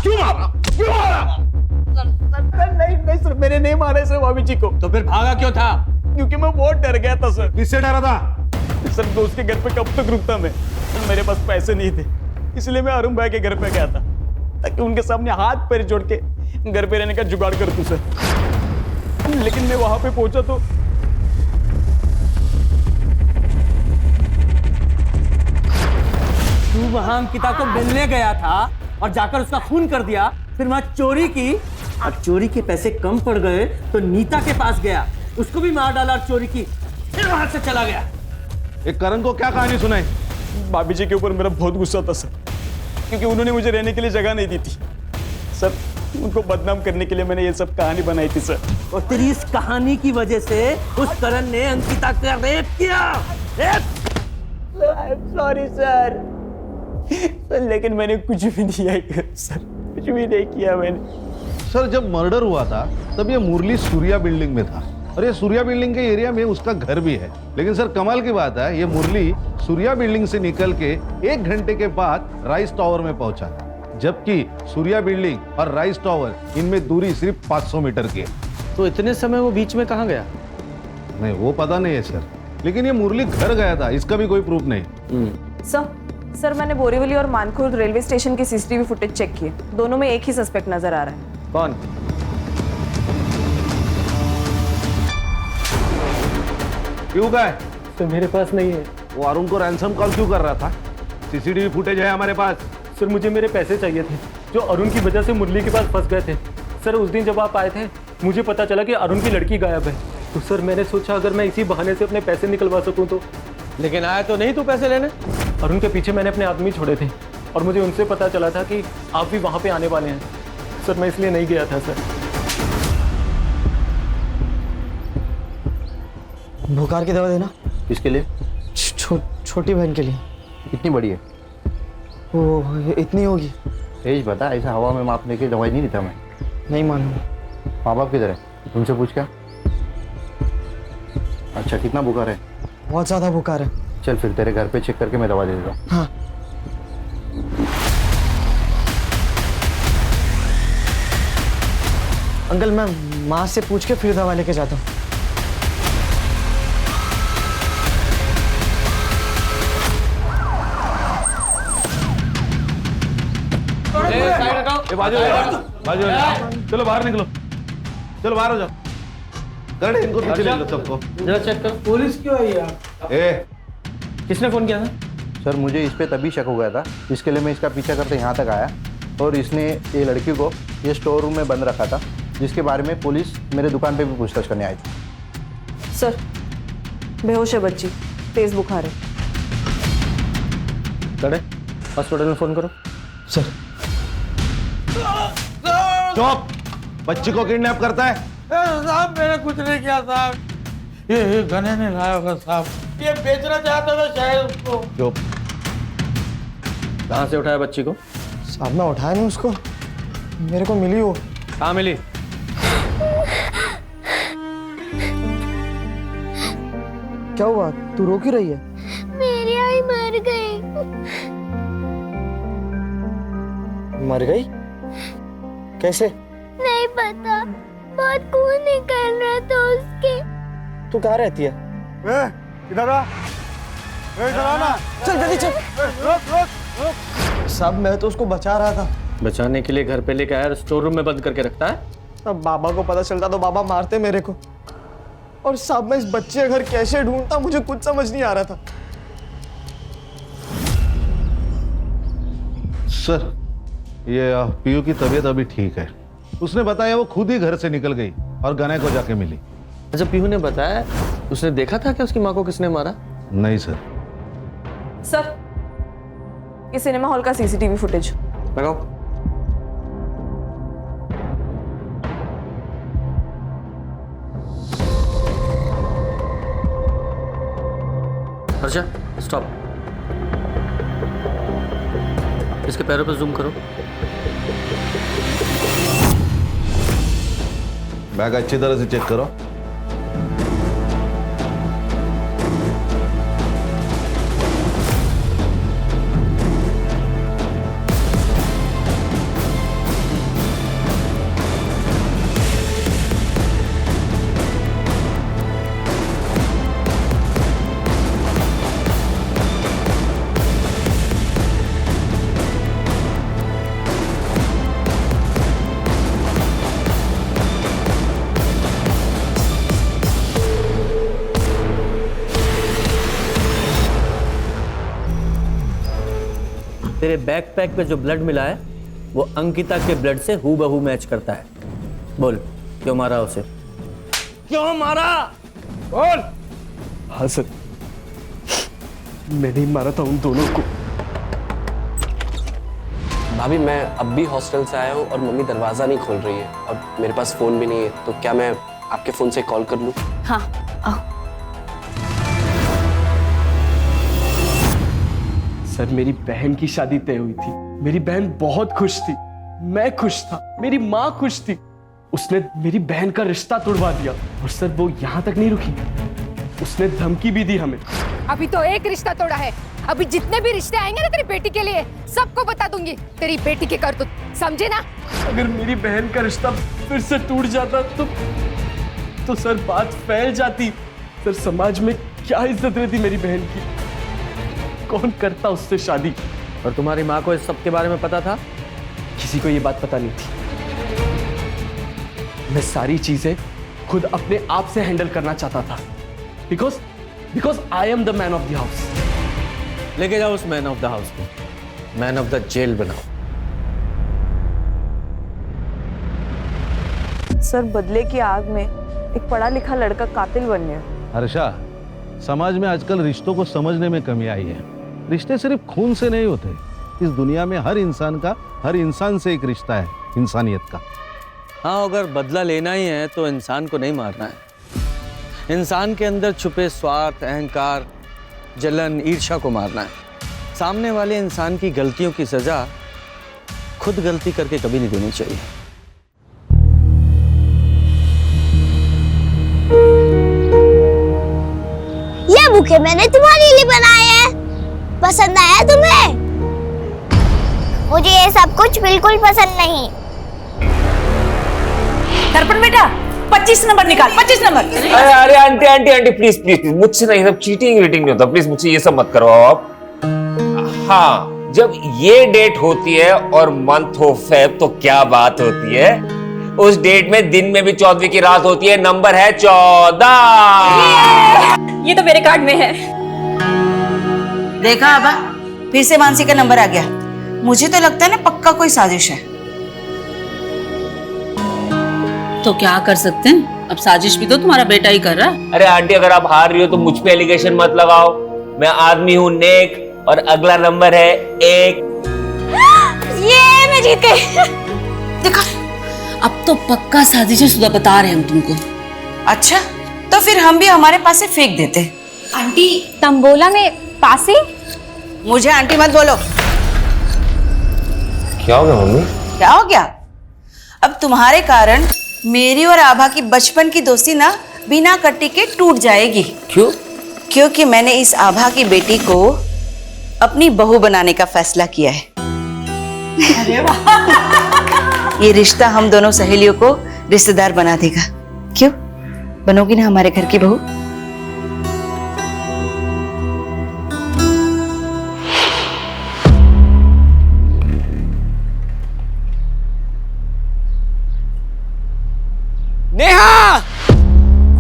क्यों मारा? क्यों मारा? नहीं सर, मैंने नहीं मारा सर भाभी जी को। तो फिर भागा क्यों था? क्योंकि मैं बहुत डर गया था सर। किससे डरा था? सर दोस्त के घर पे कब तक रुकता मैं? मेरे पास पैसे नहीं थे, इसलिए मैं अरुण भाई के घर पे गया था ताकि उनके सामने हाथ पैर जोड़ के घर पे रहने का जुगाड़ कर दूं सर। लेकिन मैं वहां पे पहुंचा तो तू वहां अंकिता को मिलने गया था और जाकर उसका खून कर दिया, फिर वहां चोरी की और चोरी के पैसे कम पड़ गए तो नीता के पास गया, उसको भी मार डाला और चोरी की, फिर वहां से चला गया। एक करण को क्या कहानी सुनाई? भाभी जी के ऊपर मेरा बहुत गुस्सा था सर, क्योंकि उन्होंने मुझे रहने के लिए जगह नहीं दी थी सर। उनको बदनाम करने के लिए मैंने ये सब कहानी बनाई थी सर। और तेरी इस कहानी की वजह से उस करण ने अंकिता का रेप किया। सॉरी सर, लेकिन मैंने कुछ भी नहीं किया सर, कुछ भी नहीं किया मैंने। सर जब मर्डर हुआ था तब ये मुरली सूर्या बिल्डिंग में था और ये सूर्या बिल्डिंग के एरिया में उसका घर भी है। लेकिन सर कमाल की बात है, ये मुरली सूर्या बिल्डिंग से निकल के 1 घंटे के बाद राइस टावर में पहुंचा, जबकि सूर्या बिल्डिंग और राइस टावर इनमें दूरी सिर्फ 500 मीटर की है। तो इतने समय वो बीच में कहाँ गया? नहीं वो पता नहीं है सर, लेकिन ये मुरली घर गया था, इसका भी कोई प्रूफ नहीं। सर मैंने बोरीवली और मानकुर रेलवे स्टेशन की सीसीटीवी फुटेज चेक किए, दोनों में एक ही सस्पेक्ट नजर आ रहा है। कौन? क्यों का है? सर मेरे पास नहीं है। वो अरुण को रैंसम कॉल क्यों कर रहा था? सीसीटीवी फुटेज है हमारे पास। सर मुझे मेरे पैसे चाहिए थे जो अरुण की वजह से मुरली के पास फंस गए थे। सर उस दिन जब आप आए थे मुझे पता चला कि अरुण की लड़की गायब है, तो सर मैंने सोचा अगर मैं इसी बहाने से अपने पैसे निकलवा सकूं तो। लेकिन आया तो नहीं तू पैसे लेने? अरुण के पीछे मैंने अपने आदमी छोड़े थे और मुझे उनसे पता चला था कि आप भी वहाँ पे आने वाले हैं। सर मैं इसलिए नहीं गया था सर। बुखार की दवा देना। किसके लिए? छोटी बहन के लिए। कितनी बड़ी है? वो इतनी होगी। एज बता, ऐसा हवा में मापने की दवाई नहीं देता मैं। नहीं मालूम। माँ बाप किधर है? तुमसे पूछ क्या? अच्छा कितना बुखार है? बहुत ज़्यादा बुखार है। चल फिर तेरे घर पे चेक करके मैं दवा दे देता हूँ। हाँ। अंकल मैं माँ से पूछ के फिर दवा लेके जाता हूँ। बाजू चलो बाहर निकलो, चलो बाहर हो जाओ। कर इनको पीछे ले लो सबको। जरा चेक करो। पुलिस क्यों आई यार? किसने फोन किया था? सर मुझे इस पे तभी शक हो गया था, इसके लिए मैं इसका पीछा करते यहाँ तक आया और इसने ये लड़की को ये स्टोर रूम में बंद रखा था, जिसके बारे में पुलिस मेरे दुकान पे भी पूछताछ करने आई थी। सर बेहोश है बच्ची, तेज बुखार है। चढ़े हॉस्पिटल में फोन करो। सर चुप! बच्ची को किडनैप करता है? साहब मैंने कुछ नहीं किया साहब, ये गने ने लाया होगा साहब, ये बेचना चाहता था शायद उसको। चुप! कहाँ से उठाया बच्ची को? साहब मैं उठाया नहीं उसको, मेरे को मिली वो। कहाँ मिली? क्या हुआ, तू रो क्यों रही है? मेरी आई मर गई। मर गई? कैसे? नहीं पता, बहुत खून निकल रहा था उसके। तू कहाँ रहती है? इधर आ, इधर आना। चल जल्दी चल। रोक। साहब मैं तो उसको बचा रहा था। बचाने के लिए घर पे लेके आया और स्टोर रूम में बंद करके रखता है। अब बाबा को पता चलता तो बाबा मारते मेरे को। और साहब मैं इस बच्चे का घर कैसे ढूंढता, मुझे कुछ समझ नहीं आ रहा था। सर, ये पीयू की तबीयत अभी ठीक है। उसने बताया वो खुद ही घर से निकल गई और गने को जाके मिली। अच्छा, पीहू ने बताया उसने देखा था कि उसकी माँ को किसने मारा? नहीं सर। सर, ये सिनेमा हॉल का सीसीटीवी फुटेज लगाओ। हर्षा, स्टॉप। इसके पैरों पर जूम करो। बैग अच्छी तरह से चेक करो। तेरे बैकपैक पे जो ब्लड मिला है वो अंकिता के ब्लड से हूबहू मैच करता है। बोल, क्यों मारा उसे? क्यों मारा? बोल। हाँ सर, मैंने ही मारा था उन दोनों को। भाभी, मैं अब भी हॉस्टल से आया हूँ और मम्मी दरवाजा नहीं खोल रही है और मेरे पास फोन भी नहीं है, तो क्या मैं आपके फोन से कॉल कर लूँ? हाँ आओ। सर, मेरी बहन की शादी तय हुई थी। मेरी बहन बहुत खुश थी, मैं खुश था, मेरी माँ खुश थी। उसने मेरी बहन का रिश्ता तोड़वा दिया। और सर वो यहाँ तक नहीं रुकी, उसने धमकी भी दी हमें। अभी तो एक रिश्ता तोड़ा है, अभी जितने भी रिश्ते आएंगे ना तेरी बेटी के लिए सबको बता दूंगी तेरी बेटी के करतूत, समझे ना? अगर मेरी बहन का रिश्ता फिर से टूट जाता तो सर बात फैल जाती। सर समाज में क्या इज्जत रहती मेरी बहन की, कौन करता उससे शादी? और तुम्हारी माँ को इस सब के बारे में पता था? किसी को ये बात पता नहीं थी। मैं सारी चीजें खुद अपने आप से हैंडल करना चाहता था, because I am the man of the house. लेके जाओ उस मैन ऑफ द हाउस को, मैन ऑफ द जेल बनाओ। सर, बदले की आग में एक पढ़ा लिखा लड़का कातिल बन गया। हर्षा, समाज में आजकल रिश्तों को समझने में कमी आई है। रिश्ते सिर्फ खून से नहीं होते। इस दुनिया में हर इंसान से एक रिश्ता है, इंसानियत का। हाँ, अगर बदला लेना ही है तो इंसान को नहीं मारना है। इंसान के अंदर छुपे स्वार्थ, अहंकार, जलन, ईर्ष्या को मारना है। सामने वाले इंसान की गलतियों की सजा खुद गलती करके कभी नहीं देनी चाहिए। ये बुके मैंने तुम्हारे लिए बनाए हैं, पसंद आया तुम्हें? मुझे ये सब कुछ बिल्कुल पसंद नहीं। दर्पण बेटा, 25 नंबर निकाल, 25 नंबर। अरे aunty aunty aunty please please please, मुझसे नहीं, सब चीटिंग वीटिंग नहीं होता, प्लीज मुझसे ये सब मत करवाओ आप। हाँ, जब ये डेट होती है और मंथ ऑफ फेब तो क्या बात होती है। उस डेट में दिन में भी 14वीं की रात होती है, नंबर है 14। ये तो मेरे कार्ड में है। देखा आबा, फिर से मानसी का नंबर आ गया। मुझे तो लगता है ना पक्का कोई साजिश है। तो क्या कर सकते हैं, अब साजिश भी तो तुम्हारा बेटा ही कर रहा है। अरे आंटी, अगर आप हार रही हो तो मुझ पे एलिगेशन मत लगाओ। मैं आदमी हूँ नेक और अगला नंबर है 1। ये मैं जीत गई। देखा, अब तो पक्का साजिश शुदा बता रहे हैं हम तुमको। अच्छा, तो फिर हम भी हमारे पास से फेंक देते। आंटी, तंबोला में पासे? मुझे आंटी मत बोलो। क्या हो गया मम्मी? क्या हो गया? अब तुम्हारे कारण मेरी और आभा की बचपन की दोस्ती ना बिना कट्टी के टूट जाएगी। क्यों? क्योंकि मैंने इस आभा की बेटी को अपनी बहू बनाने का फैसला किया है। अरे वाह। ये रिश्ता हम दोनों सहेलियों को रिश्तेदार बना देगा। क्यों, बनोगी ना हमारे घर की बहू? Neha,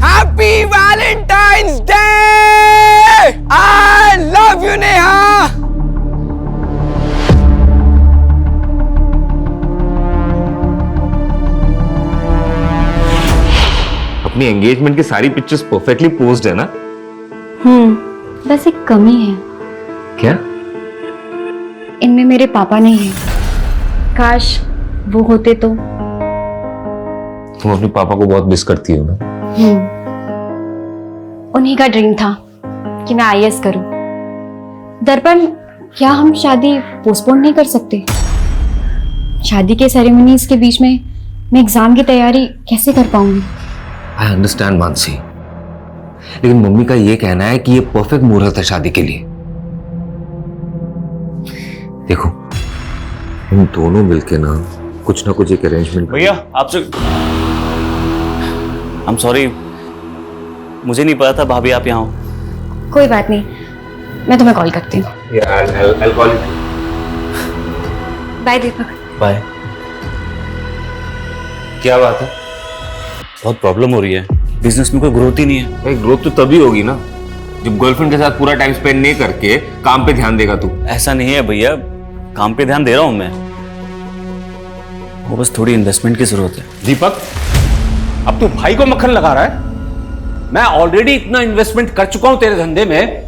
happy Valentine's day! I love you Neha. अपनी एंगेजमेंट की सारी पिक्चर्स परफेक्टली पोज्ड है ना? बस एक कमी है, क्या? इनमें मेरे पापा नहीं है। काश वो होते तो। तुम अपने पापा को बहुत मिस करती हो ना? उन्हीं का ड्रीम था कि मैं आईएएस करूं। दर्पण, क्या हम शादी पोस्टपोन नहीं कर सकते? शादी के सेरेमनीज के बीच में मैं एग्जाम की तैयारी कैसे कर पाऊंगी? आई अंडरस्टैंड मानसी, लेकिन मम्मी का ये कहना है कि ये परफेक्ट मुहूर्त है शादी के लिए। देखो, हम दोनों मिलके ना कुछ एक अरेंजमेंट। भैया आपसे आई एम सॉरी, मुझे नहीं पता था भाभी आप यहाँ हो। कोई बात नहीं, मैं तुम्हें कॉल करती हूँ। बाय दीपक। बाय। क्या बात है? बहुत प्रॉब्लम हो रही है, बिजनेस में कोई ग्रोथ ही नहीं है। भाई ग्रोथ तो तभी होगी ना जब गर्लफ्रेंड के साथ पूरा टाइम स्पेंड नहीं करके काम पे ध्यान देगा तू। ऐसा नहीं है भैया, काम पे ध्यान दे रहा हूं मैं, वो बस थोड़ी इन्वेस्टमेंट की जरूरत है। दीपक, अब तू भाई को मक्खन लगा रहा है? मैं ऑलरेडी इतना इन्वेस्टमेंट कर चुका हूं तेरे धंधे में,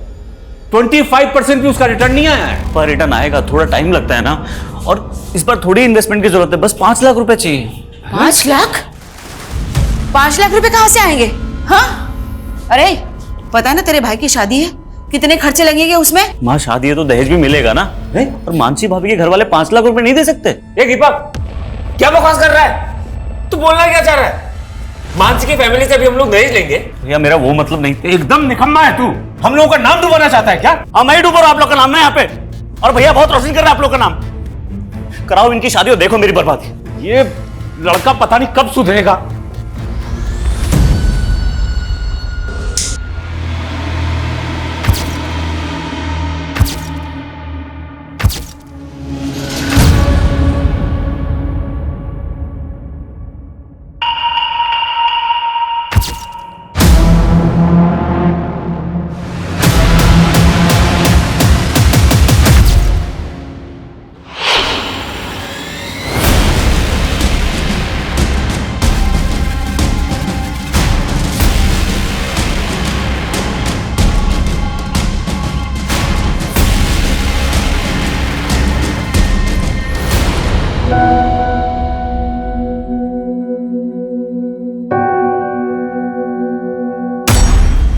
25% भी उसका रिटर्न नहीं आया है। पर रिटर्न आएगा, थोड़ा टाइम लगता है ना, और इस बार थोड़ी इन्वेस्टमेंट की जरूरत है, बस 5 लाख रुपए चाहिए। 5 लाख? 5 लाख रुपए कहां से आएंगे? हाँ, अरे पता है ना तेरे भाई की शादी है, कितने खर्चे लगेंगे उसमें? माँ शादी है तो दहेज भी मिलेगा ना, और मानसी भाभी के घर वाले 5 लाख रुपए नहीं दे सकते। ये दीपक क्या बकवास कर रहा है? तू बोलना क्या चाह रहा है? मानसी की फैमिली से भी हम लोग दहेज लेंगे? भैया मेरा वो मतलब नहीं। एकदम निकम्मा है तू, हम लोगों का नाम डुबाना चाहता है क्या? हाँ मैं ही डूब रहा हूं आप लोग का नाम ना यहाँ पे, और भैया बहुत रोशन कर रहा है आप लोग का नाम। कराओ इनकी शादी और देखो मेरी बर्बादी। ये लड़का पता नहीं कब सुधरेगा।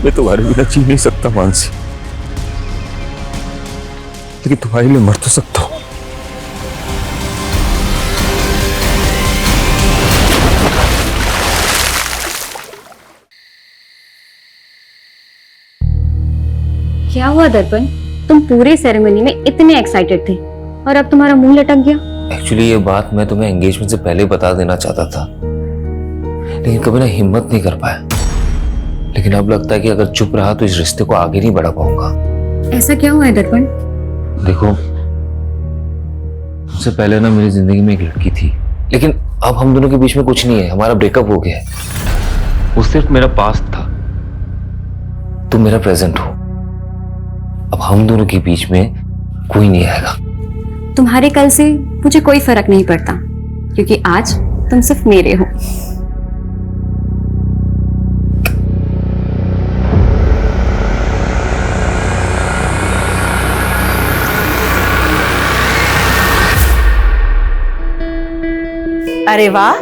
मैं तुम्हारे बिना जी नहीं सकता मानसी, लेकिन तुम्हारे लिए मर तो सकता हूं। क्या हुआ दर्पण, तुम पूरे सेरेमनी में इतने एक्साइटेड थे और अब तुम्हारा मुंह लटक गया। एक्चुअली ये बात मैं तुम्हें एंगेजमेंट से पहले बता देना चाहता था, लेकिन कभी ना हिम्मत नहीं कर पाया। लेकिन अब लगता है कि अगर चुप रहा तो इस रिश्ते को आगे नहीं बढ़ा पाऊंगा। ऐसा क्या हुआ है दर्पण? देखो, उससे पहले ना मेरी जिंदगी में एक लड़की थी, लेकिन अब हम दोनों के बीच में कुछ नहीं है, हमारा ब्रेकअप हो गया है। वो सिर्फ मेरा पास्ट था, तुम मेरा प्रेजेंट हो। अब हम दोनों के बीच में कोई नहीं आएगा। तुम्हारे कल से मुझे कोई फर्क नहीं पड़ता, क्योंकि आज तुम सिर्फ मेरे हो। अरे वाह,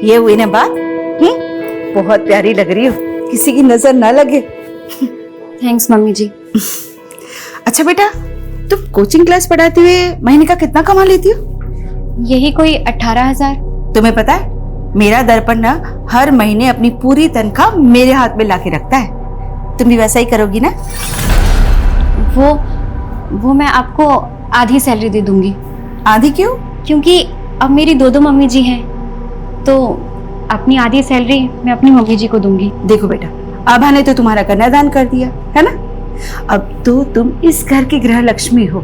ये हुई ना बात। बहुत प्यारी लग रही हो, किसी की नजर ना लगे। थैंक्स मम्मी जी। अच्छा बेटा, तुम कोचिंग क्लास पढ़ाते हुए महीने का कितना कमा लेती हो? यही कोई 18,000। तुम्हें पता है, मेरा दर्पण ना हर महीने अपनी पूरी तनख्वाह मेरे हाथ में लाके रखता है। तुम भी वैसा ही करोगी ना? वो मैं आपको आधी सैलरी दे दूंगी। आधी क्यों? क्योंकि अब मेरी 2 मम्मी जी हैं तो अपनी आधी सैलरी मैं अपनी मम्मी जी को दूंगी। देखो बेटा, आभा ने तो तुम्हारा कन्यादान कर दिया है ना, अब तो तुम इस घर की गृह लक्ष्मी हो,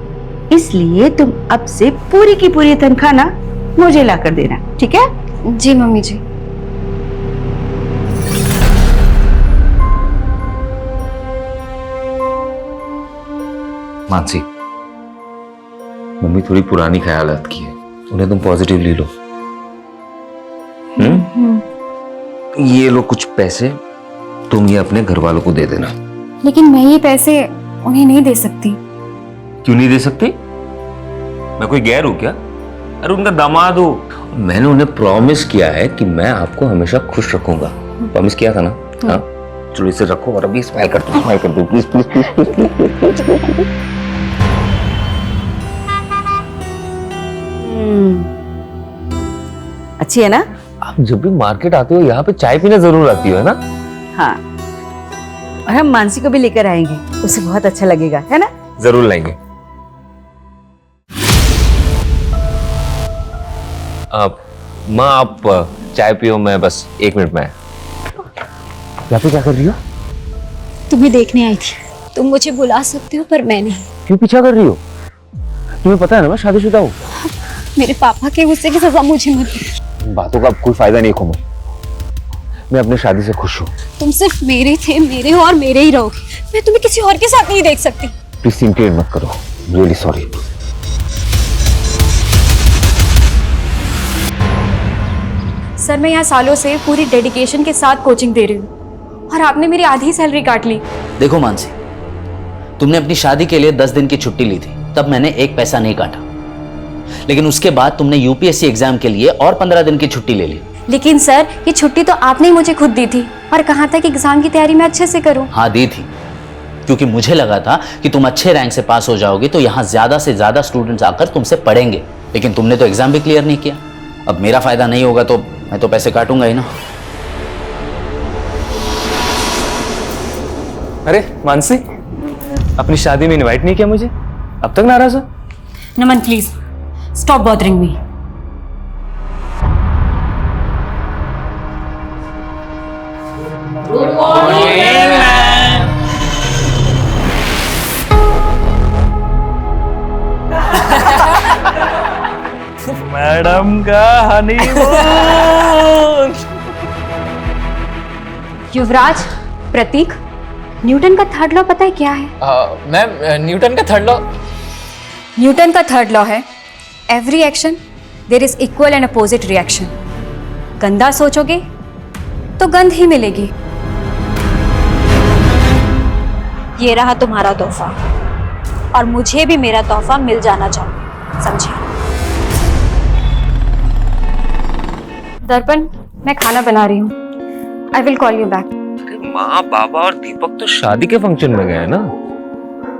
इसलिए तुम अब से पूरी की पूरी तनख्वाह ना मुझे ला कर देना, ठीक है? जी मम्मी जी। मानसी, मम्मी थोड़ी पुरानी ख्यालात की है, उन्हें तुम पॉजिटिवली लो। ये लो कुछ पैसे, तुम ये अपने घर वालों को दे देना। लेकिन मैं ये पैसे उन्हें नहीं दे सकती। क्यों नहीं दे सकती? मैं कोई गैर हूं क्या? अरे उनका दामाद हो। मैंने उन्हें प्रॉमिस किया है कि मैं आपको हमेशा खुश रखूंगा। प्रॉमिस किया था ना? हाँ, चलो इसे रखो और अभी स्माइल कर दो, प्लीज प्लीज प्लीज प्लीज। अच्छी है ना? आप जब भी मार्केट आते हो यहाँ पे चाय पीने जरूर आती हो, है ना? हाँ, और हम मानसी को भी लेकर आएंगे, उसे बहुत अच्छा लगेगा, है ना? जरूर लाएंगे। माँ आप चाय पियो, मैं बस 1 मिनट में। यहाँ पे क्या कर रही हो? तुम्हें देखने आई थी। तुम मुझे बुला सकते हो पर मैं नहीं। क्यों पीछा कर रही हो? तुम्हें पता है ना मैं शादीशुदा हूँ। मेरे पापा के गुस्से की सजा मुझे मत दो। बातों का अब कोई फायदा नहीं खोमो, मैं अपनी शादी से खुश हूँ। तुम सिर्फ मेरे थे, मेरे हो और मेरे ही रहोगे। मैं तुम्हें किसी और के साथ नहीं देख सकती। प्लीज सिंकेट मत करो, रियली सॉरी। सर मैं यहाँ सालों से पूरी डेडिकेशन के साथ कोचिंग दे रही हूँ और आपने मेरी आधी सैलरी काट ली। देखो मानसी, तुमने अपनी शादी के लिए 10 दिन की छुट्टी ली थी, तब मैंने 1 पैसा नहीं काटा। लेकिन उसके बाद तुमने यूपीएससी एग्जाम के लिए और 15 दिन की छुट्टी ले ली। लेकिन सर ये छुट्टी तो आपने ही मुझे खुद दी थी और कहा था कि एग्जाम की तैयारी मैं अच्छे से करूं। हाँ दी थी, क्योंकि मुझे लगा था कि तुम अच्छे रैंक से पास हो जाओगे तो यहाँ ज्यादा से ज्यादा स्टूडेंट्स आकर तुमसे पढ़ेंगे। लेकिन तुमने तो एग्जाम भी क्लियर नहीं किया। अब मेरा फायदा नहीं होगा तो मैं तो पैसे काटूंगा ही ना। अरे मानसी, अपनी शादी में इनवाइट नहीं किया मुझे, अब तक नाराज हो? Naman please stop bothering me. Good morning ma'am. Madam का हनीमून। युवराज, प्रतीक, न्यूटन का थर्ड लॉ पता है क्या है? मैम न्यूटन का थर्ड लॉ? न्यूटन का थर्ड लॉ है every action there is equal and opposite reaction. गंदा सोचोगे तो गंध ही मिलेगी। ये रहा तुम्हारा तोहफा और मुझे भी मेरा तोहफा मिल जाना चाहिए, समझे? दर्पण, मैं खाना बना रही हूँ। I will call you back. माँ, बाबा और दीपक तो शादी के फंक्शन में गए ना,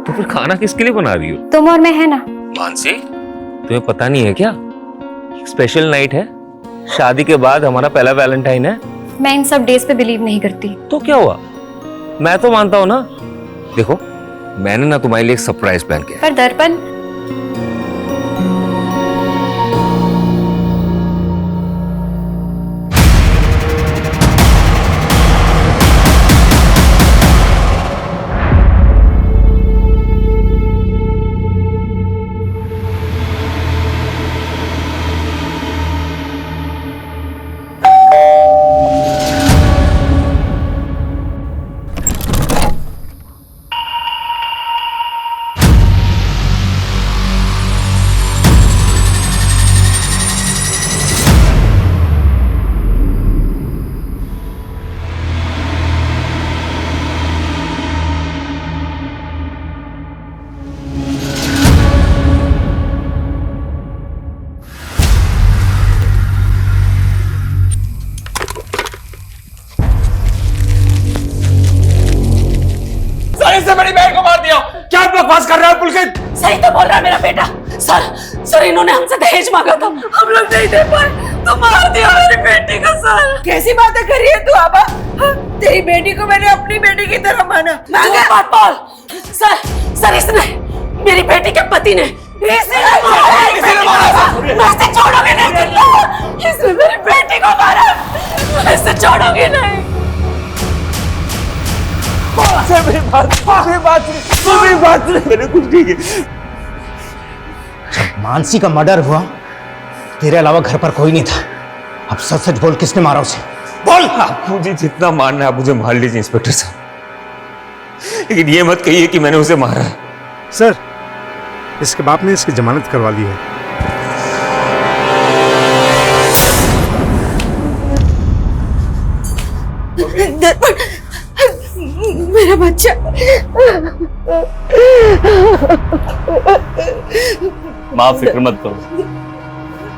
तो फिर खाना किसके लिए बना रही हो? तुम और मैं है ना। मानसी, तुम्हें पता नहीं है क्या? स्पेशल नाइट है, शादी के बाद हमारा पहला वैलेंटाइन है। मैं इन सब डेज पे बिलीव नहीं करती। तो क्या हुआ, मैं तो मानता हूँ ना। देखो, मैंने ना तुम्हारे लिए एक सरप्राइज प्लान किया। पर दर्पण, इससे बड़ी बहन को मार दिया। क्या बकवास कर रहे हो पुलकित? सही तो बोल रहा है मेरा बेटा। सर इन्होंने हमसे दहेज मांगा था, हम लोग नहीं दे पाए तो मार दिया मेरी बेटी को। सर कैसी बातें कर रही है तू आबा? तेरी बेटी को मैंने अपनी बेटी की तरह माना। बात बोल। सर इसने, मेरी बेटी के पति ने मैं छोड़ोगे नहीं, इसने मेरी बेटी को मारा, मैं इसे छोड़ोगे नहीं। मैंने कुछ नहीं किया। जब मानसी का मर्डर हुआ तेरे अलावा घर पर कोई नहीं था। अब सच सच बोल, किसने मारा उसे? बोल। आप मुझे जितना मारना है आप मुझे मार लीजिए इंस्पेक्टर साहब, लेकिन ये मत कहिए कि मैंने उसे मारा है। सर, इसके बाप ने इसकी जमानत करवा ली है। मेरा बच्चा। माँ फिक्र मत करो,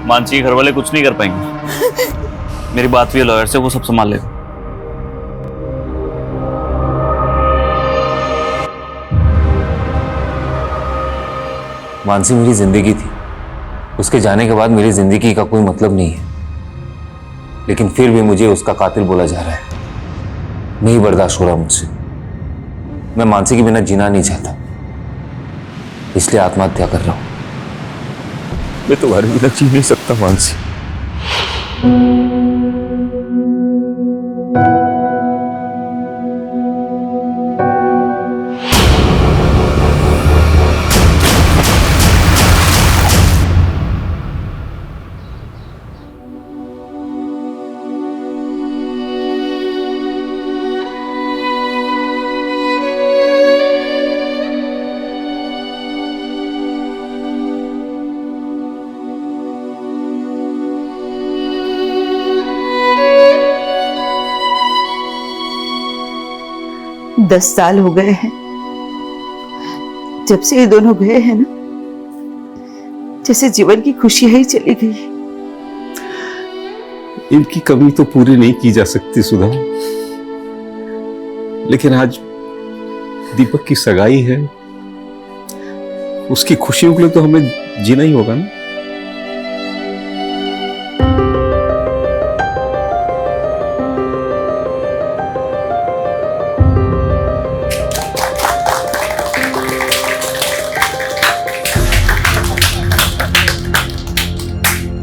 मानसी के घर वाले कुछ नहीं कर पाएंगे। मेरी बात हुई है लॉयर से, वो सब संभाल लेगा। मानसी मेरी जिंदगी थी, उसके जाने के बाद मेरी जिंदगी का कोई मतलब नहीं है, लेकिन फिर भी मुझे उसका कातिल बोला जा रहा है। नहीं बर्दाश्त हो रहा मुझसे। मैं मानसी के बिना जीना नहीं चाहता, इसलिए आत्महत्या कर रहा हूं। मैं तुम्हारे बिना जी नहीं सकता मानसी। दस साल हो गए हैं जब से ये दोनों गए हैं ना, जैसे जीवन की खुशियां ही चली गई। इनकी कमी तो पूरी नहीं की जा सकती सुधा, लेकिन आज दीपक की सगाई है, उसकी खुशियों के लिए तो हमें जीना ही होगा ना।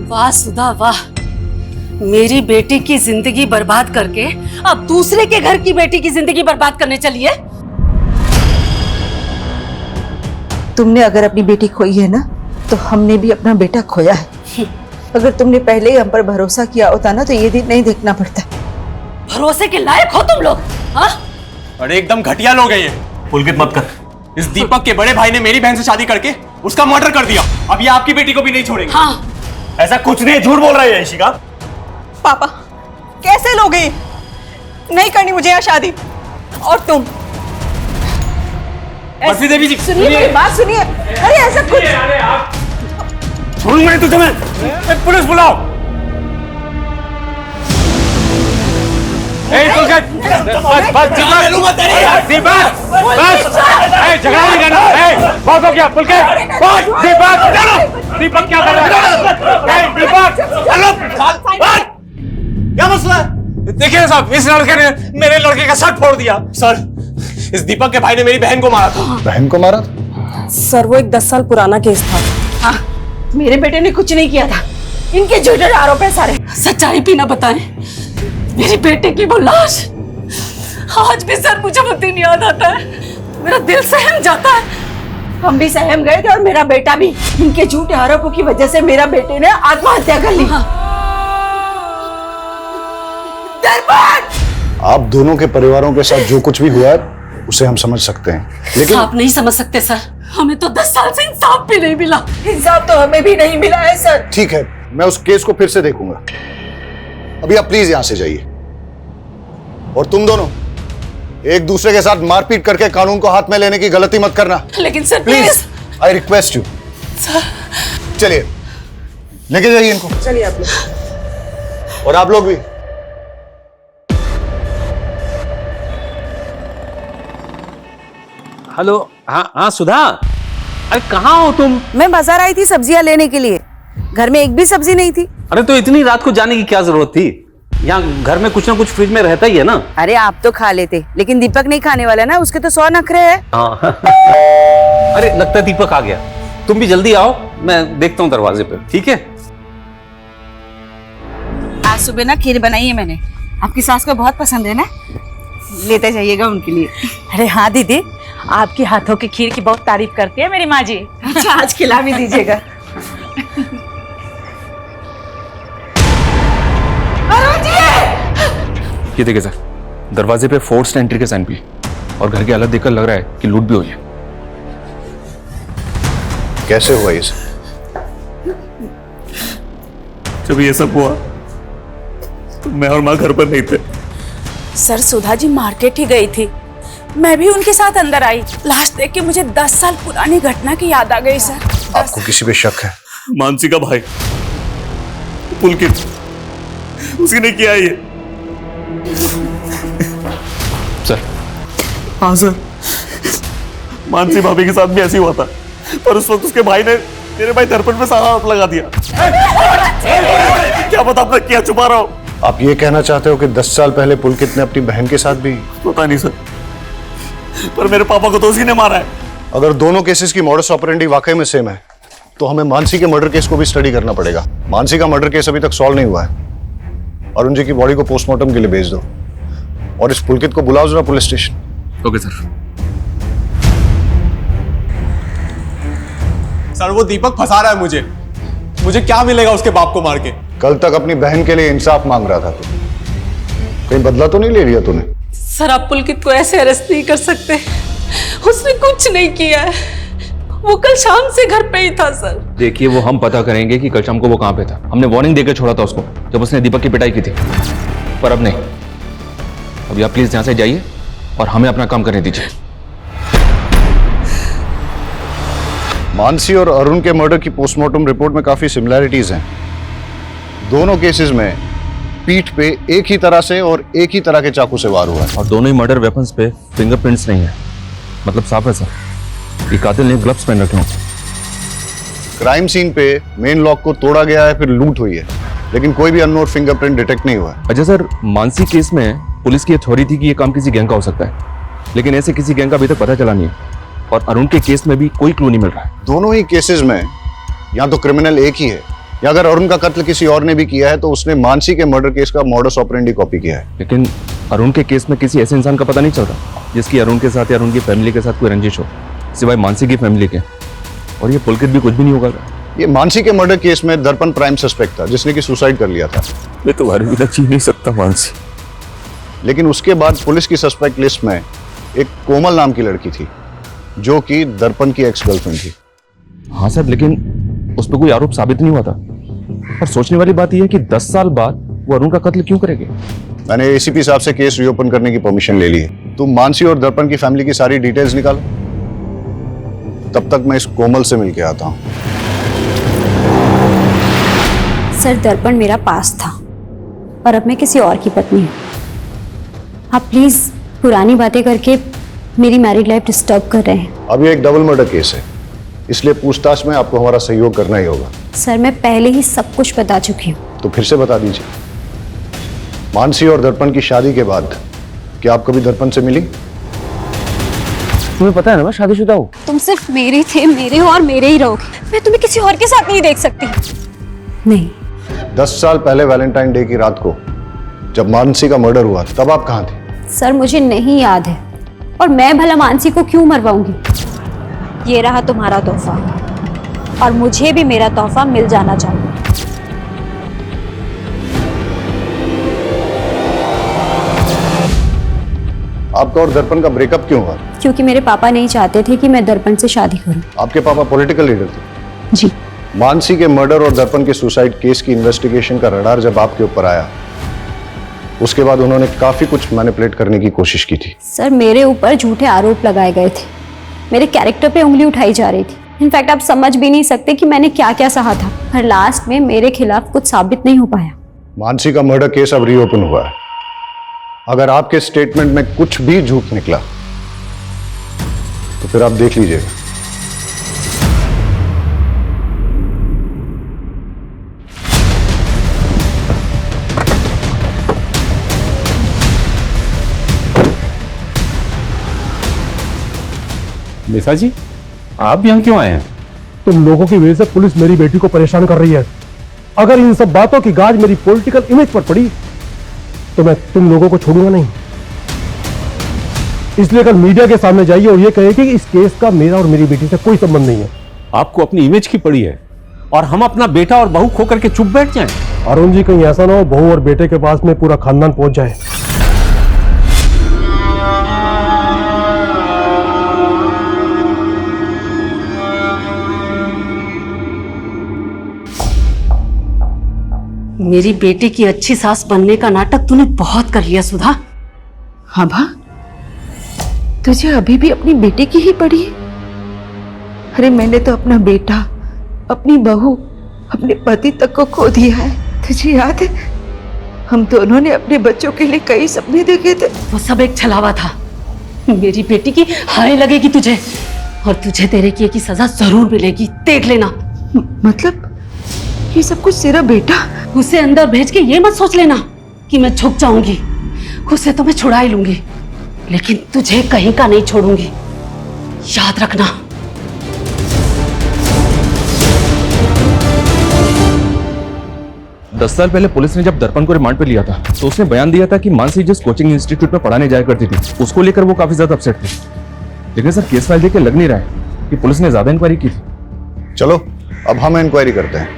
वाह सुधा वाह, मेरी बेटी की जिंदगी बर्बाद करके अब दूसरे के घर की बेटी की जिंदगी बर्बाद करने चली है। तुमने अगर अपनी बेटी खोई है ना, तो हमने भी अपना बेटा खोया है। अगर तुमने पहले ही हम पर भरोसा किया होता ना, तो ये दिन नहीं देखना पड़ता। भरोसे के लायक हो तुम लोग, हाँ? अरे एकदम घटिया लोग हैं ये। पुलकित मत कर। इस दीपक के बड़े भाई ने मेरी बहन से शादी करके उसका मर्डर कर दिया। अब ये आपकी बेटी को भी नहीं छोड़ेंगे। हाँ। ऐसा कुछ नहीं, झूठ बोल रही है इशिका। पापा कैसे लोगे? नहीं करनी मुझे यहाँ शादी। और तुम बर्फी देवी जी सुनिए, मेरी बात सुनिए। अरे ऐसा कुछ छोड़ूंगा नहीं तुझे मैं। पुलिस बुलाओ। बस बस दीपक बस, झगड़ा नहीं करना। बहुत हो गया पुलकित, बहुत। दीपक क्या कर रहा है? दीपक क्या मसला है? देखिए साहब, इस लड़के ने मेरे लड़के का शर्ट फोड़ दिया। सर, इस दीपक के भाई ने मेरी बहन को मारा था। बहन को मारा था? सर वो एक 10 साल पुराना केस था। हाँ, मेरे बेटे ने कुछ नहीं किया था। इनके झूठे आरोप है सारे। सच्चाई भी ना बताएं, मेरी बेटे की वो लाश आज भी सर मुझे वो दिन याद आता है, मेरा दिल सहम जाता है। हम भी सहम गए थे और मेरा बेटा भी। इनके झूठे आरोपों की वजह से मेरा बेटे ने आत्महत्या कर ली। आप दोनों के परिवारों के साथ जो कुछ भी हुआ है उसे हम समझ सकते हैं, लेकिन आप नहीं समझ सकते सर। हमें तो 10 साल से इंसाफ भी नहीं मिला। इंसाफ तो हमें भी नहीं मिला है सर। ठीक है, मैं उस केस को फिर से देखूंगा। अभी आप प्लीज यहां से जाइए। और तुम दोनों एक दूसरे के साथ मारपीट करके कानून को हाथ में लेने की गलती मत करना। लेकिन sir please, I request you. चलिए लेके जाइए इनको। चलिए आप लोग। और आप लोग भी। हेलो। हाँ हाँ सुधा, अरे कहाँ हो तुम? मैं बाजार आई थी सब्जियां लेने के लिए, घर में एक भी सब्जी नहीं थी। अरे तो इतनी रात को जाने की क्या जरूरत थी? यहाँ घर में कुछ ना कुछ फ्रिज में रहता ही है ना। अरे आप तो खा लेते, लेकिन दीपक नहीं खाने वाला ना, उसके तो 100 नखरे हैं। हाँ। अरे लगता है दीपक आ गया। तुम भी जल्दी आओ, मैं देखता हूँ दरवाजे पे, ठीक है? आज सुबह ना खीर बनाई है मैंने, आपकी सास को बहुत पसंद है ना, लेते जाइएगा उनके लिए। अरे हाँ दीदी, आपके हाथों की खीर की बहुत तारीफ करती है मेरी माँ जी। अच्छा, आज खिला भी दीजिएगा। ये देखिए सर, दरवाजे पे फोर्स्ड एंट्री के साइन भी, और घर की हालत देखकर लग रहा है कि लूट भी हुई है। कैसे हुआ ये सब? जब ये सब हुआ तो मैं और माँ घर पर नहीं थे। सर सुधा जी मार्केट ही गई थी, मैं भी उनके साथ अंदर आई। लास्ट देख के मुझे 10 साल पुरानी घटना की याद आ गई सर। आपको किसी पे शक है? मानसी का भाई पुलकित, उसने किया ये। सर। हाँ सर, मानसी भाभी के साथ भी ऐसे हुआ था, पर उस वक्त उसके भाई ने मेरे भाई दर्पण पे सारा हाथ लगा दिया। क्या पता आपने क्या छुपा रहा हो? आप ये कहना चाहते हो कि 10 साल पहले पुलकित ने अपनी बहन के साथ भी? पता नहीं सर, पर मेरे पापा को तो उसी ने मारा है। अगर दोनों केसेस की मॉडस ऑपरेंडी वाकई में सेम है तो हमें मानसी के मर्डर केस को भी स्टडी करना पड़ेगा। मानसी का मर्डर केस अभी तक सॉल्व नहीं हुआ है। अरुण जी की बॉडी को पोस्टमार्टम के लिए भेज दो और इस पुलकित को बुलाओ जरा police station. Okay sir. Sir वो दीपक फंसा रहा है मुझे क्या मिलेगा उसके बाप को मार के? कल तक अपनी बहन के लिए इंसाफ मांग रहा था तू, कहीं बदला तो नहीं ले लिया तूने? सर आप पुलकित को ऐसे अरेस्ट नहीं कर सकते, उसने कुछ नहीं किया है, वो कल शाम से घर पे ही था सर। देखिए, वो हम पता करेंगे कि कल शाम को वो कहाँ पे था। हमने वार्निंग देकर छोड़ा था उसको जब उसने दीपक की पिटाई की थी, पर अब नहीं। अभी आप प्लीज यहाँ से जाइए और हमें अपना काम करने दीजिए। मानसी और अरुण के मर्डर की पोस्टमार्टम रिपोर्ट में काफी सिमिलैरिटीज हैं। दोनों केसेस में पीठ पे एक ही तरह से और एक ही तरह के चाकू से वार हुआ है, और दोनों ही मर्डर वेपन्स पे फिंगरप्रिंट्स नहीं है, मतलब साफ है सर। ये कातिल ने ग्लव्स पहन रखे हों। क्राइम सीन पे मेन लॉक को तोड़ा गया है, फिर लूट हुई है, लेकिन कोई भी अननोन फिंगरप्रिंट डिटेक्ट नहीं हुआ है। अच्छा सर, मानसी केस में पुलिस की थ्योरी थी कि ये काम किसी गैंग का हो सकता है, लेकिन ऐसे किसी गैंग का अभी तक पता चला नहीं है। और अरुण के केस में भी कोई क्लू नहीं मिल रहा है। दोनों ही केसेस में या तो क्रिमिनल एक ही है, या अगर अरुण का कत्ल किसी और ने भी किया है तो उसने मानसी के मर्डर केस का मॉडस ऑपरेंडी कॉपी किया है। लेकिन अरुण के केस में किसी ऐसे इंसान का पता नहीं चल रहा जिसकी अरुण के साथ या अरुण की फैमिली के साथ कोई रंजिश हो, सिवाय मानसी की फैमिली के। और ये पुलकित भी कुछ भी नहीं होगा। ये मानसी के मर्डर केस में दर्पण प्राइम सस्पेक्ट था, जिसने कि सुसाइड कर लिया था। मैं तुम्हारे बिना जी नहीं सकता मानसी। लेकिन उसके बाद पुलिस की सस्पेक्ट लिस्ट में एक कोमल नाम की लड़की थी, जो कि दर्पण की एक्स गर्लफ्रेंड थी। हाँ सर, लेकिन उस पर कोई आरोप साबित नहीं हुआ था। और सोचने वाली बात यह है कि 10 साल बाद वो अरुण का कत्ल क्यों करेंगे? मैंने एसीपी साहब से केस रीओपन करने की परमिशन ले ली है। तुम मानसी और दर्पण की फैमिली की सारी डिटेल्स निकालो, तब तक मैं इस कोमल से मिलके आता हूँ। सर, दर्पण मेरा पास था और अब मैं किसी और की पत्नी हूँ। आप प्लीज पुरानी बातें करके मेरी मैरिड लाइफ डिस्टर्ब कर रहे हैं। अब ये एक डबल मर्डर केस है, इसलिए पूछताछ में आपको हमारा सहयोग करना ही होगा। सर, मैं पहले ही सब कुछ बता चुकी हूँ। तो फिर से बता दीजिए, मानसी और दर्पण की शादी के बाद क्या आप कभी दर्पण से मिली? तुम्हें पता है ना मैं शादीशुदा हूँ। तुम सिर्फ मेरे थे, मेरे हो और मेरे ही रहोगे। मैं तुम्हें किसी और के साथ नहीं देख सकती। नहीं। 10 साल पहले वैलेंटाइन डे की रात को जब मानसी का मर्डर हुआ, तब आप कहाँ थे? सर, मुझे नहीं याद है, और मैं भला मानसी को क्यों मरवाऊंगी। ये रहा तुम्हारा तोहफा, और मुझे भी मेरा तोहफा मिल जाना चाहिए। आपका और दर्पण का ब्रेकअप क्यों हुआ? क्योंकि मेरे पापा नहीं चाहते थे कि मैं दर्पण से शादी करूं। आपके पापा पॉलिटिकल लीडर थे? जी। मानसी के मर्डर और दर्पण के सुसाइड केस की इन्वेस्टिगेशन का रडार जब आपके ऊपर आया, उसके बाद उन्होंने काफी कुछ मैनिपुलेट करने की कोशिश की थी। सर, मेरे ऊपर झूठे आरोप लगाए गए थे, मेरे कैरेक्टर पे उंगली उठाई जा रही थी। इनफैक्ट आप समझ भी नहीं सकते कि मैंने क्या क्या सहा था, पर लास्ट में मेरे खिलाफ कुछ साबित नहीं हो पाया। मानसी का मर्डर केस अब रीओपन हुआ है। अगर आपके स्टेटमेंट में कुछ भी झूठ निकला तो फिर आप देख लीजिएगा। निशा जी, आप यहाँ क्यों आए हैं? तुम लोगों की वजह से पुलिस मेरी बेटी को परेशान कर रही है। अगर इन सब बातों की गाज मेरी पॉलिटिकल इमेज पर पड़ी तो मैं तुम लोगों को छोड़ूंगा नहीं। इसलिए कल मीडिया के सामने जाइए और ये कहिए कि इस केस का मेरा और मेरी बेटी से कोई संबंध नहीं है। आपको अपनी इमेज की पड़ी है और हम अपना बेटा और बहू खो करके चुप बैठ जाएं। अरुण जी, कहीं ऐसा ना हो बहू और बेटे के पास में पूरा खानदान पहुंच जाए। मेरी बेटी की अच्छी सास बनने का नाटक तूने बहुत कर लिया सुधा। हाँ भा, तुझे अभी भी अपनी बेटी की ही पड़ी है? अरे मैंने तो अपना बेटा, अपनी बहू, अपने पति तक को खो दिया है। तुझे याद है हम दोनों ने अपने बच्चों के लिए कई सपने देखे थे। वो सब एक छलावा था। मेरी बेटी की हाय लगेगी तुझे, और तुझे तेरे किए की सजा जरूर मिलेगी, देख लेना। मतलब ये सब कुछ तेरा बेटा? उसे अंदर भेज के ये मत सोच लेना कि मैं झुक जाऊंगी। उसे तो मैं छुड़ा ही लूंगी, लेकिन तुझे कहीं का नहीं छोड़ूंगी, याद रखना। दस साल पहले पुलिस ने जब दर्पण को रिमांड पे लिया था तो उसने बयान दिया था कि मानसी जिस कोचिंग इंस्टीट्यूट में पढ़ाने जाया करती थी उसको लेकर वो काफी ज्यादा अपसेट थी। लेकिन सर केस फाइल देकर लग नहीं रहा है कि पुलिस ने ज्यादा इंक्वायरी की थी। चलो अब हम इंक्वायरी करते हैं।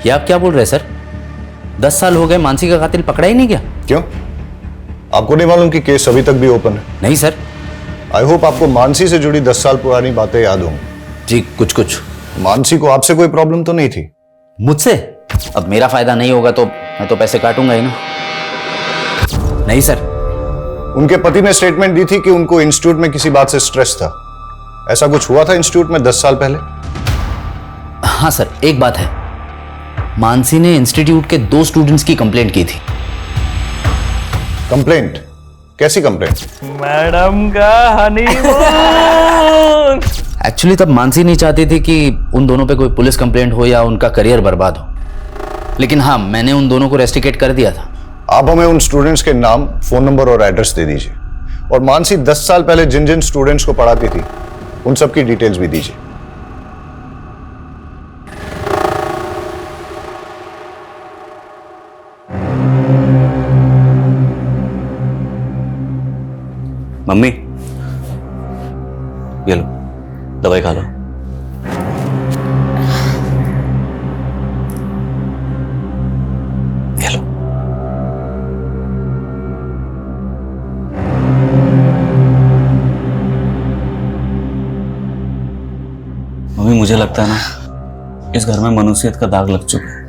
ये आप क्या बोल रहे हैं सर? 10 साल हो गए, मानसी का कातिल पकड़ा ही नहीं गया। क्यों, आपको नहीं मालूम कि केस अभी तक भी ओपन है? नहीं सर। आई होप आपको मानसी से जुड़ी 10 साल पुरानी बातें याद होंगी। जी कुछ कुछ। मानसी को आपसे कोई प्रॉब्लम तो नहीं थी? मुझसे? अब मेरा फायदा नहीं होगा तो मैं तो पैसे काटूंगा ही ना। नहीं सर। उनके पति ने स्टेटमेंट दी थी कि उनको इंस्टीट्यूट में किसी बात से स्ट्रेस था। ऐसा कुछ हुआ था इंस्टीट्यूट में 10 साल पहले? हाँ सर, एक बात है, मानसी ने इंस्टीट्यूट के 2 स्टूडेंट्स की कंप्लेंट की थी। कंप्लेंट? कैसी कंप्लेंट? मैडम का हनीमून। एक्चुअली तब मानसी नहीं चाहती थी कि उन दोनों पे कोई पुलिस कंप्लेंट हो या उनका करियर बर्बाद हो, लेकिन हाँ मैंने उन दोनों को रेस्टिकेट कर दिया था। आप हमें उन स्टूडेंट्स के नाम, फोन नंबर और एड्रेस दे दीजिए, और मानसी 10 साल पहले जिन जिन स्टूडेंट्स को पढ़ाती थी उन सब की डिटेल्स भी दीजिए। मम्मी ये लो दवाई खा लो। ये लो। मम्मी मुझे लगता है ना इस घर में मनुष्यत का दाग लग चुका है।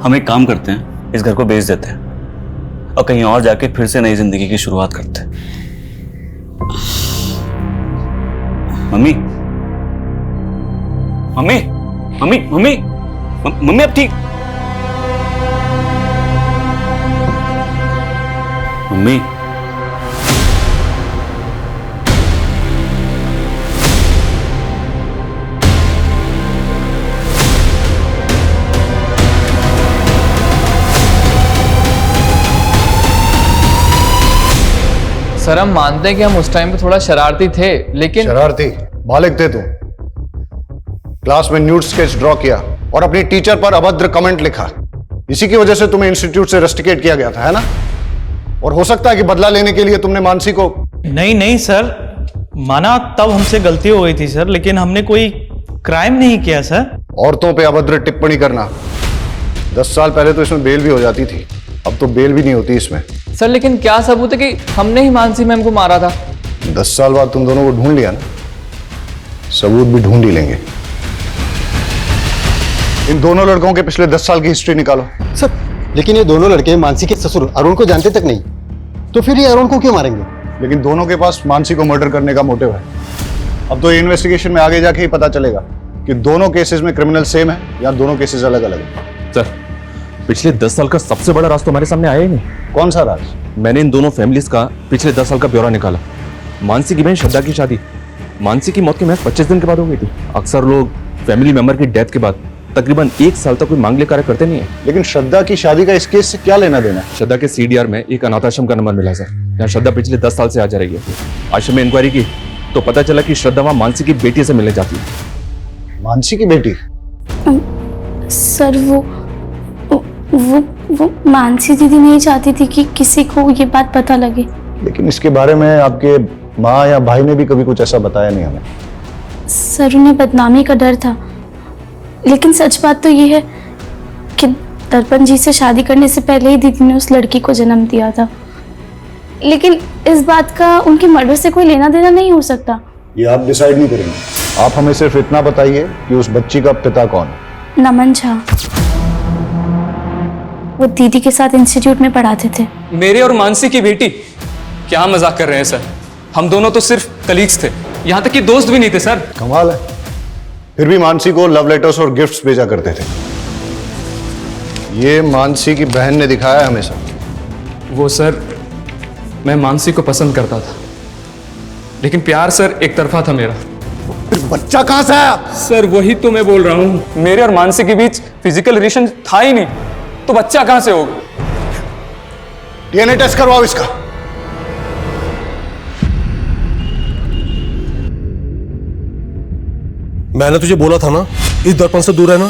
हम एक काम करते हैं, इस घर को बेच देते हैं और कहीं और जाके फिर से नई जिंदगी की शुरुआत करते हैं। Mummy mummy mummy mummy mummy अब ठीक? मम्मी सर हम मानते हैं कि हम उस टाइम पे थोड़ा शरारती थे, लेकिन शरारती बालिग थे तुम। क्लास में न्यूड स्केच ड्रॉ किया और अपनी टीचर पर अभद्र कमेंट लिखा। इसी की वजह से तुम्हें इंस्टीट्यूट से रस्टिकेट किया गया था, है ना? और हो सकता है कि बदला लेने के लिए तुमने मानसी को। नहीं सर, माना तब हमसे गलती हो गई थी सर, लेकिन हमने कोई क्राइम नहीं किया सर। औरतों पे अभद्र टिप्पणी करना, 10 साल पहले तो इसमें बेल भी हो जाती थी, अब तो बेल भी नहीं होती इसमें। सर लेकिन क्या सबूत है कि हमने ही मानसी मैम को मारा था? 10 साल बाद तुम दोनों को ढूंढ लिया ना, सबूत भी ढूंढ ही लेंगे। इन दोनों लड़कों के पिछले 10 साल की हिस्ट्री निकालो। सर लेकिन ये दोनों लड़के मानसी के ससुर अरुण को जानते तक नहीं, तो फिर ये अरुण को क्यों मारेंगे? लेकिन दोनों के पास मानसी को मर्डर करने का मोटिव है। अब तो इन्वेस्टिगेशन में आगे जाके ही पता चलेगा कि दोनों केसेस में क्रिमिनल सेम है या दोनों केसेस अलग अलग है। सर पिछले 10 साल का सबसे बड़ा राज तो हमारे सामने आया ही नहीं। कौन सा राज? मैंने इन दोनों फैमिलीज का पिछले 10 साल का ब्यौरा निकाला। मानसी की बहन श्रद्धा की शादी मानसी की मौत के महज 25 दिन के बाद हो गई थी। अक्सर लोग फैमिली मेंबर की डेथ के बाद तकरीबन 1 साल तक कोई मांगलिक कार्य करते नहीं है। लेकिन श्रद्धा की शादी का इस केस से क्या लेना देना? श्रद्धा के CDR में एक अनाथ आश्रम का नंबर मिला सर, यहाँ श्रद्धा पिछले 10 साल से आ जा रही है। आश्रम में इंक्वायरी की तो पता चला कि श्रद्धा वहां मानसी की बेटी से मिलने जाती है। मानसी की बेटी? सर वो मानसी दीदी नहीं चाहती थी कि किसी को ये बात पता लगे। लेकिन इसके बारे में आपके माँ या भाई ने भी कभी कुछ ऐसा बताया नहीं हमें। सर उन्हें बदनामी का डर था, लेकिन सच बात तो ये है कि दर्पण जी से शादी करने से पहले ही दीदी ने उस लड़की को जन्म दिया था। लेकिन इस बात का उनके मर्डर से कोई लेना देना नहीं हो सकता। ये आप डिसाइड नहीं करेंगे, आप हमें सिर्फ इतना बताइए कि उस बच्ची का पिता कौन है। नमन झा, वो दीदी के साथ इंस्टीट्यूट में पढ़ाते थे। मेरे और मानसी की बेटी? क्या मजाक कर रहे हैं सर, हम दोनों तो सिर्फ कलीग्स थे, यहाँ तक कि दोस्त भी नहीं थे सर। कमाल है, फिर भी मानसी को लव लेटर्स और गिफ्ट्स भेजा करते थे। ये मानसी की बहन ने दिखाया है हमेशा। वो सर, मैं मानसी को पसंद करता था, लेकिन प्यार सर एक तरफा था मेरा। फिर बच्चा कहां से आया? सर वही तो मैं बोल रहा हूँ, मेरे और मानसी के बीच फिजिकल रिलेशन था ही नहीं, तो बच्चा कहां से होगा? डीएनए टेस्ट करवाओ इसका। मैंने तुझे बोला था ना इस दर्पण से दूर रहना,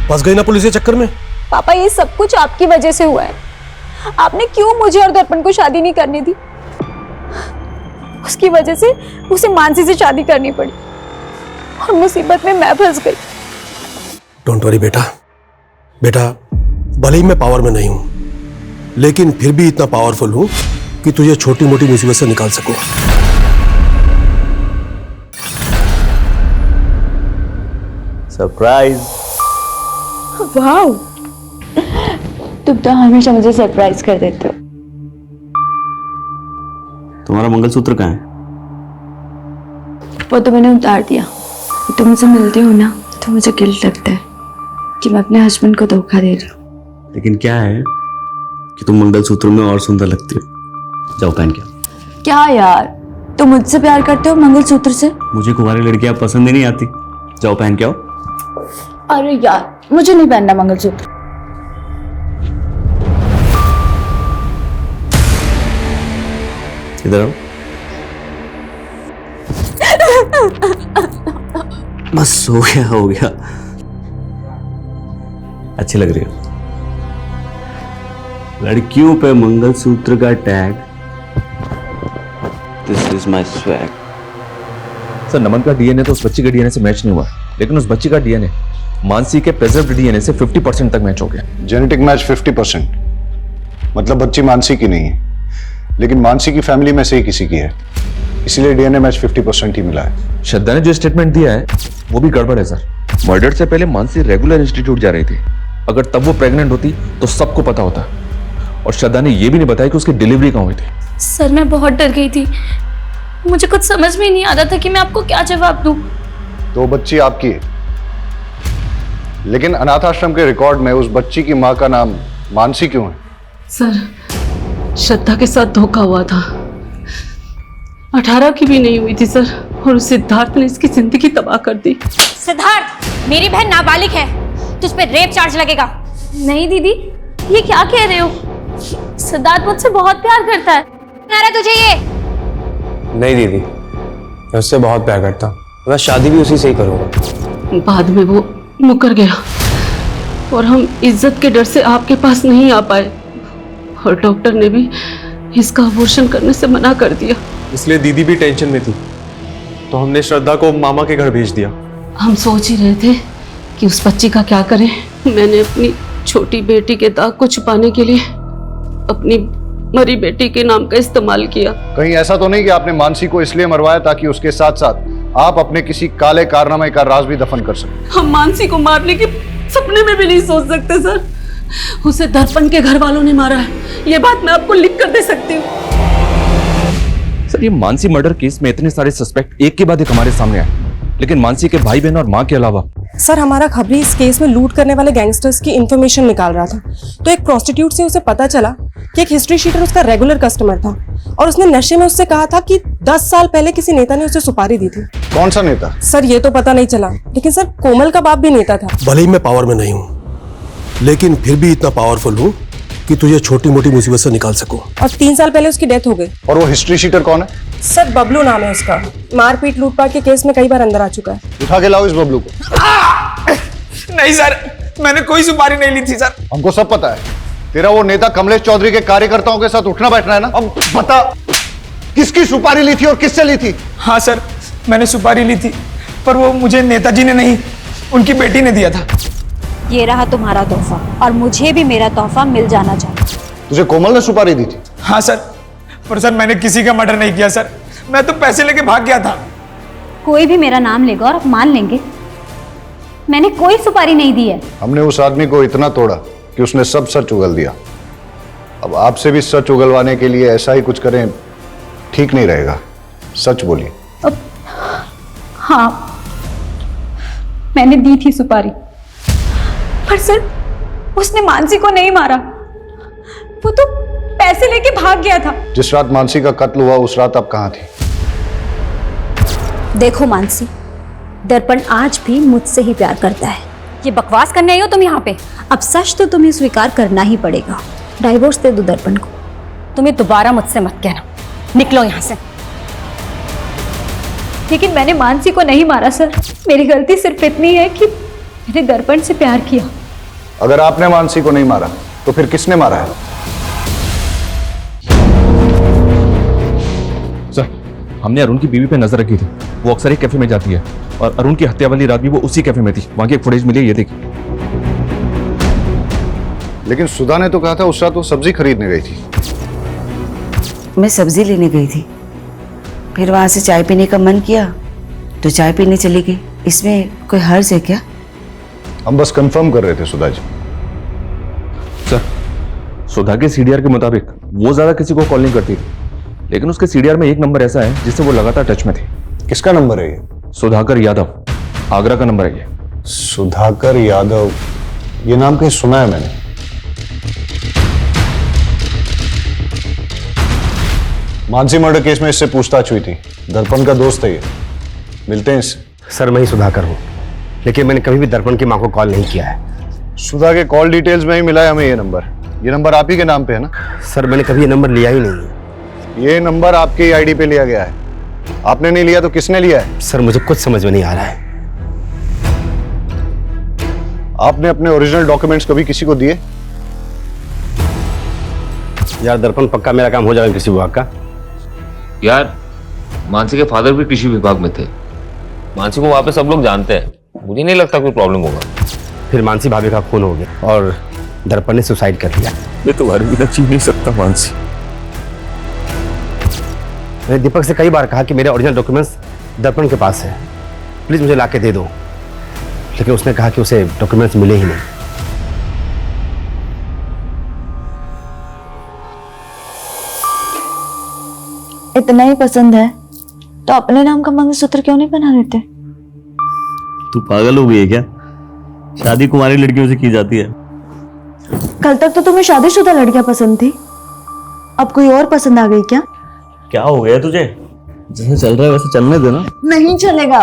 फंस गई ना पुलिस के चक्कर में। पापा ये सब कुछ आपकी वजह से हुआ है। आपने क्यों मुझे और दर्पण को शादी नहीं करनी दी? उसकी वजह से उसे मानसी से शादी करनी पड़ी और मुसीबत में मैं फंस गई। डोंट वरी बेटा, बेटा भले ही मैं पावर में नहीं हूं, लेकिन फिर भी इतना पावरफुल हूं कि तुझे छोटी मोटी मुसीबत से निकाल सकूं। सरप्राइज। वाओ, तुम तो हमेशा मुझे सरप्राइज कर देते हो। तुम्हारा मंगलसूत्र कहाँ है? वो तो मैंने उतार दिया। तुम मुझसे मिलते हो ना तो मुझे गिल्ट लगता है कि मैं अपने हस्बैंड को धोखा दे रही हूँ। लेकिन क्या है कि तुम मंगलसूत्र में और सुंदर लगती हो। जाओ पहन के। क्या यार, तुम मुझसे प्यार करते हो मंगलसूत्र से? मुझे कुंवारी लड़कियां पसंद ही नहीं आती। जाओ पहन के आओ। अरे यार, मुझे नहीं पहनना मंगलसूत्र। इधर आओ। बस हो गया। अच्छी लग रही हो। लड़कियों पे मंगलसूत्र का tag. This is my swag. Sir Naman का डीएनए तो उस बच्ची के डीएनए से मैच नहीं हुआ, लेकिन उस बच्ची का डीएनए मानसी के प्रेजर्व्ड डीएनए से 50% तक मैच हो गया। जेनेटिक मैच 50%, मतलब बच्ची मानसी की नहीं है, लेकिन मानसी की फैमिली में से ही किसी की है, इसीलिए डीएनए मैच 50% ही मिला है। श्रद्धा ने जो स्टेटमेंट दिया है वो भी गड़बड़ है सर। मर्डर से पहले मानसी रेगुलर इंस्टीट्यूट जा रही थी। अगर तब वो प्रेग्नेंट होती तो सबको पता होता। और श्रद्धा ने यह भी नहीं बताया कि उसकी डिलीवरी कहाँ हुई थी। सर मैं बहुत डर गई थी, मुझे कुछ समझ में नहीं आ रहा था कि मैं आपको क्या जवाब दूं। तो बच्ची आपकी है, लेकिन अनाथ आश्रम के रिकॉर्ड में उस बच्ची की मां का नाम मानसी क्यों है? सर श्रद्धा के साथ धोखा हुआ था। 18 की भी नहीं हुई थी सर, और उस सिद्धार्थ ने इसकी जिंदगी तबाह कर दी। सिद्धार्थ, मेरी बहन नाबालिग है, तुझ पे रेप चार्ज लगेगा। नहीं दीदी, ये क्या कह रहे हो? सिद्धार्थ मुझसे बहुत प्यार करता है। अरे तुझे ये नहीं दीदी, मैं उससे बहुत प्यार करता हूँ, मैं शादी भी उसी से ही करूँगा। बाद में वो मुकर गया और हम इज्जत के डर से आपके पास नहीं आ पाए, और डॉक्टर ने भी इसका अबॉर्शन करने से मना कर दिया। इसलिए दीदी भी टेंशन में थी, तो हमने श्रद्धा को मामा के घर भेज दिया। हम सोच ही रहे थे कि उस बच्ची का क्या करें। मैंने अपनी छोटी बेटी के दाग को छुपाने के लिए अपनी मरी बेटी के नाम का इस्तेमाल किया। कहीं ऐसा तो नहीं कि आपने मानसी को इसलिए मरवाया ताकि उसके साथ साथ आप अपने किसी काले कारनामे का राज भी दफन कर सकें? हम मानसी को मारने के सपने में भी नहीं सोच सकते सर। उसे दर्पण के घर वालों ने मारा है, ये बात मैं आपको लिख कर दे सकती हूँ। सर ये मानसी मर्डर केस में इतने सारे सस्पेक्ट एक के बाद एक हमारे सामने आए, लेकिन मानसी के भाई बहन और माँ के अलावा। सर हमारा खबरी इस केस में लूट करने वाले गैंगस्टर्स की इंफॉर्मेशन निकाल रहा था, तो एक प्रोस्टिट्यूट से उसे पता चला कि एक हिस्ट्री शीटर उसका रेगुलर कस्टमर था, और उसने नशे में उससे कहा था कि 10 साल पहले किसी नेता ने उसे सुपारी दी थी। कौन सा नेता? सर ये तो पता नहीं चला, लेकिन सर कोमल का बाप भी नेता था। भले ही मैं पावर में नहीं हूं, लेकिन फिर भी इतना पावरफुल हूं कि तुझे छोटी मोटी मुसीबत से निकाल सकूं। और 3 साल पहले उसकी डेथ हो गई। और वो हिस्ट्री शीटर कौन है? सर बबलू नाम है उसका, मारपीट लूटपाट के केस में कई बार अंदर आ चुका है। उठा के लाओ इस बबलू को। नहीं सर, मैंने कोई सुपारी नहीं ली थी सर। हमको सब पता है, तेरा वो नेता कमलेश चौधरी के कार्यकर्ताओं के साथ उठना बैठना है ना। अब बता, किसकी सुपारी ली थी और किससे ली थी? हाँ सर, मैंने सुपारी ली थी, पर वो मुझे नेताजी ने नहीं, उनकी बेटी ने दिया था। ये रहा तुम्हारा तोहफा, और मुझे भी मेरा तोहफा मिल जाना चाहिए। तुझे कोमल ने सुपारी दी थी? हाँ सर, पर सर मैंने किसी का मर्डर नहीं किया सर, मैं तो पैसे लेके भाग गया था। कोई भी मेरा नाम लेगा और आप मान लेंगे मैंने कोई सुपारी नहीं दी है। हमने उस आदमी को इतना तोड़ा कि उसने सब सच उगल दिया। अब आपसे भी सच उगलवाने के लिए ऐसा ही कुछ करें ठीक नहीं रहेगा। सच बोलिए। हाँ, मैंने दी थी सुपारी, पर सर उसने मानसी को नहीं मारा, वो तो पैसे लेके भाग गया था। जिस रात मानसी का कत्ल हुआ उस रात आप कहाँ थी? देखो मानसी, दर्पण आज भी मुझसे ही प्यार करता है। ये बकवास करने आई हो तुम यहाँ पे? अब सच तो तुम्हें स्वीकार करना ही पड़ेगा। डाइवोर्स दे दो दर्पण को। तुम्हें दोबारा मुझसे मत कहना, निकलो यहाँ से। लेकिन मैंने मानसी को नहीं मारा सर, मेरी गलती सिर्फ इतनी है कि मैंने दर्पण से प्यार किया। अगर आपने मानसी को नहीं मारा तो फिर किसने मारा है? सर, हमने अरुण की बीवी पे नजर रखी थी। वो अक्सर एक कैफे में जाती है और अरुण की हत्या वाली रात भी वो उसी कैफे में थी। वहां की एक फुटेज मिली है, ये देखिए। लेकिन सुधा ने तो कहा था उस रात वो सब्जी खरीदने गई थी। मैं सब्जी लेने गई थी, फिर वहां से चाय पीने का मन किया तो चाय पीने चली गई। इसमें कोई हर्ज है क्या? हम बस कंफर्म कर रहे थे सुधा जी। सर, सुधा के सीडीआर के मुताबिक वो ज्यादा किसी को कॉल नहीं करती थी, लेकिन उसके सीडीआर में एक नंबर ऐसा है जिससे वो लगातार टच में थी। किसका नंबर है ये? सुधाकर यादव, आगरा का नंबर है ये। सुधाकर यादव, ये नाम कहीं सुना है मैंने। मानसी मर्डर केस में इससे पूछताछ हुई थी, दर्पण का दोस्त है ये, मिलते हैं इससे। सर मैं ही सुधाकर हूँ, लेकिन मैंने कभी भी दर्पण की माँ को कॉल नहीं किया है। सुधा के कॉल डिटेल्स में ही मिला है हमें ये नंबर। ये नंबर आप ही के नाम पे है ना? सर मैंने कभी ये नंबर लिया ही नहीं। ये नंबर आपके आईडी पे लिया गया है, आपने नहीं लिया तो किसने लिया है? सर मुझे कुछ समझ में नहीं आ रहा है। आपने अपने ओरिजिनल डॉक्यूमेंट्स कभी किसी को दिए? यार दर्पण, पक्का मेरा काम हो जाएगा कृषि विभाग का। यार मानसी के फादर भी कृषि विभाग में थे, मानसी को वहां पे सब लोग जानते हैं, मुझे नहीं लगता कोई प्रॉब्लम होगा। फिर मानसी भाभी का खून हो गया और दर्पण ने सुसाइड कर लिया। मैं तुम्हारे बिना जी नहीं सकता मानसी। मैंने दीपक से कई बार कहा कि मेरे ओरिजिनल डॉक्यूमेंट्स दर्पण के पास है, प्लीज मुझे लाके दे दो, लेकिन उसने कहा कि उसे डॉक्यूमेंट्स मिले ही नहीं। इतना ही पसंद है तो अपने नाम का मंगलसूत्र क्यों नहीं बना देते? तू पागल हो गई है क्या? शादी कुंवारी लड़कियों से की जाती है। कल तक तो तुम्हें शादीशुदा लड़कियां पसंद थी, अब कोई और पसंद आ गई क्या? क्या हो गया तुझे? जैसे चल रहा है वैसे चलने देना। नहीं चलेगा।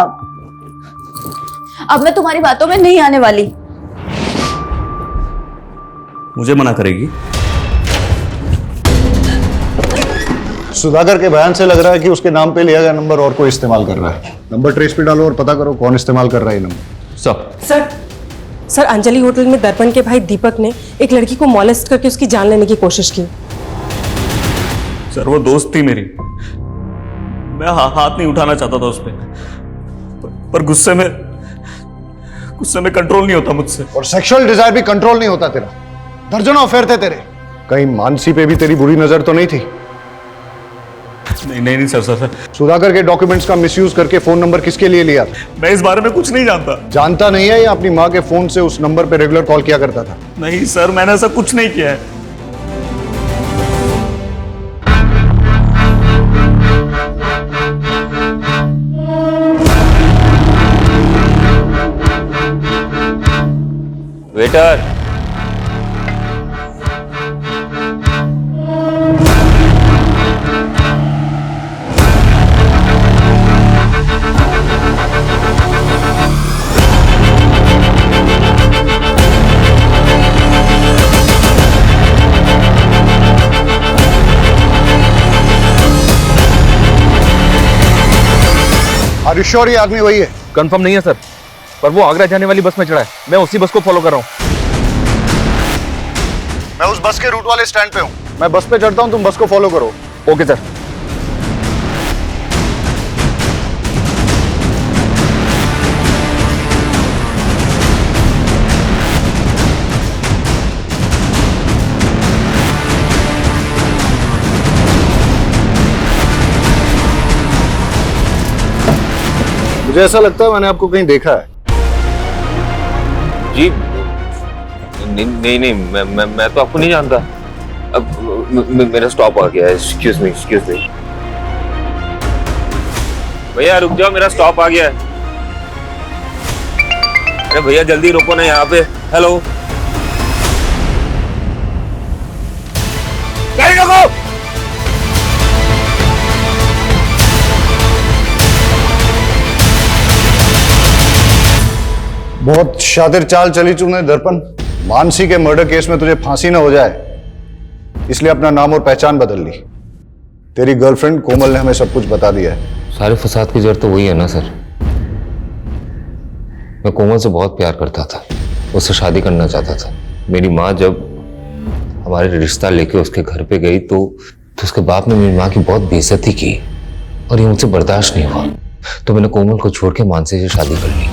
अब मैं तुम्हारी बातों में नहीं आने वाली। मुझे मना करेगी? सुधाकर के बयान से लग रहा है कि उसके नाम पे लिया गया नंबर और कोई इस्तेमाल कर रहा है। नंबर ट्रेस पे डालो और पता करो कौन इस्तेमाल कर रहा है ये नंबर। सर अंजलि होटल में दर्पण के भाई दीपक ने एक लड़की को मॉलेस्ट करके उसकी जान लेने की कोशिश की। सर वो दोस्त थी मेरी, मैं हाथ नहीं उठाना चाहता था उस पर गुस्से में कंट्रोल नहीं होता मुझसे। और सेक्सुअल डिजायर भी कंट्रोल नहीं होता तेरा। दर्जनों अफेयर थे तेरे। कहीं मानसी पे भी तेरी बुरी नजर तो नहीं थी? नहीं सर। सुधाकर के डॉक्यूमेंट्स का मिसयूज करके फोन नंबर किसके लिए लिया? मैं इस बारे में कुछ नहीं जानता। जानता नहीं है या अपनी माँ के फोन से उस नंबर पे रेगुलर कॉल किया करता था? नहीं सर, मैंने ऐसा कुछ नहीं किया है। वेटर, आर यू श्योर ये आदमी वही है? कंफर्म नहीं है सर, पर वो आगरा जाने वाली बस में चढ़ा है। मैं उसी बस को फॉलो कर रहा हूँ। मैं उस बस के रूट वाले स्टैंड पे हूँ। मैं बस पे चढ़ता हूँ, तुम बस को फॉलो करो। Okay sir. मुझे ऐसा लगता है मैंने आपको कहीं देखा है। जी नहीं, मैं तो आपको नहीं जानता। अब मेरा स्टॉप आ गया है। Excuse me. भैया रुक जाओ, मेरा स्टॉप आ गया है। अरे भैया जल्दी रोको ना यहाँ पे। हेलो, गाड़ी रोको। बहुत शातिर चाल चली तुमने दर्पण। मानसी के मर्डर केस में तुझे फांसी ना हो जाए, इसलिए अपना नाम और पहचान बदल ली। तेरी गर्लफ्रेंड कोमल ने हमें सब कुछ बता दिया है। सारे फसाद की जड़ तो वही है ना सर। मैं कोमल से बहुत प्यार करता था, उससे शादी करना चाहता था। मेरी माँ जब हमारे रिश्ता लेके उसके घर पे गई तो उसके बाप ने मेरी माँ की बहुत बेइज्जती की और ये मुझसे बर्दाश्त नहीं हुआ। तो मैंने कोमल को छोड़ के मानसी से शादी कर ली।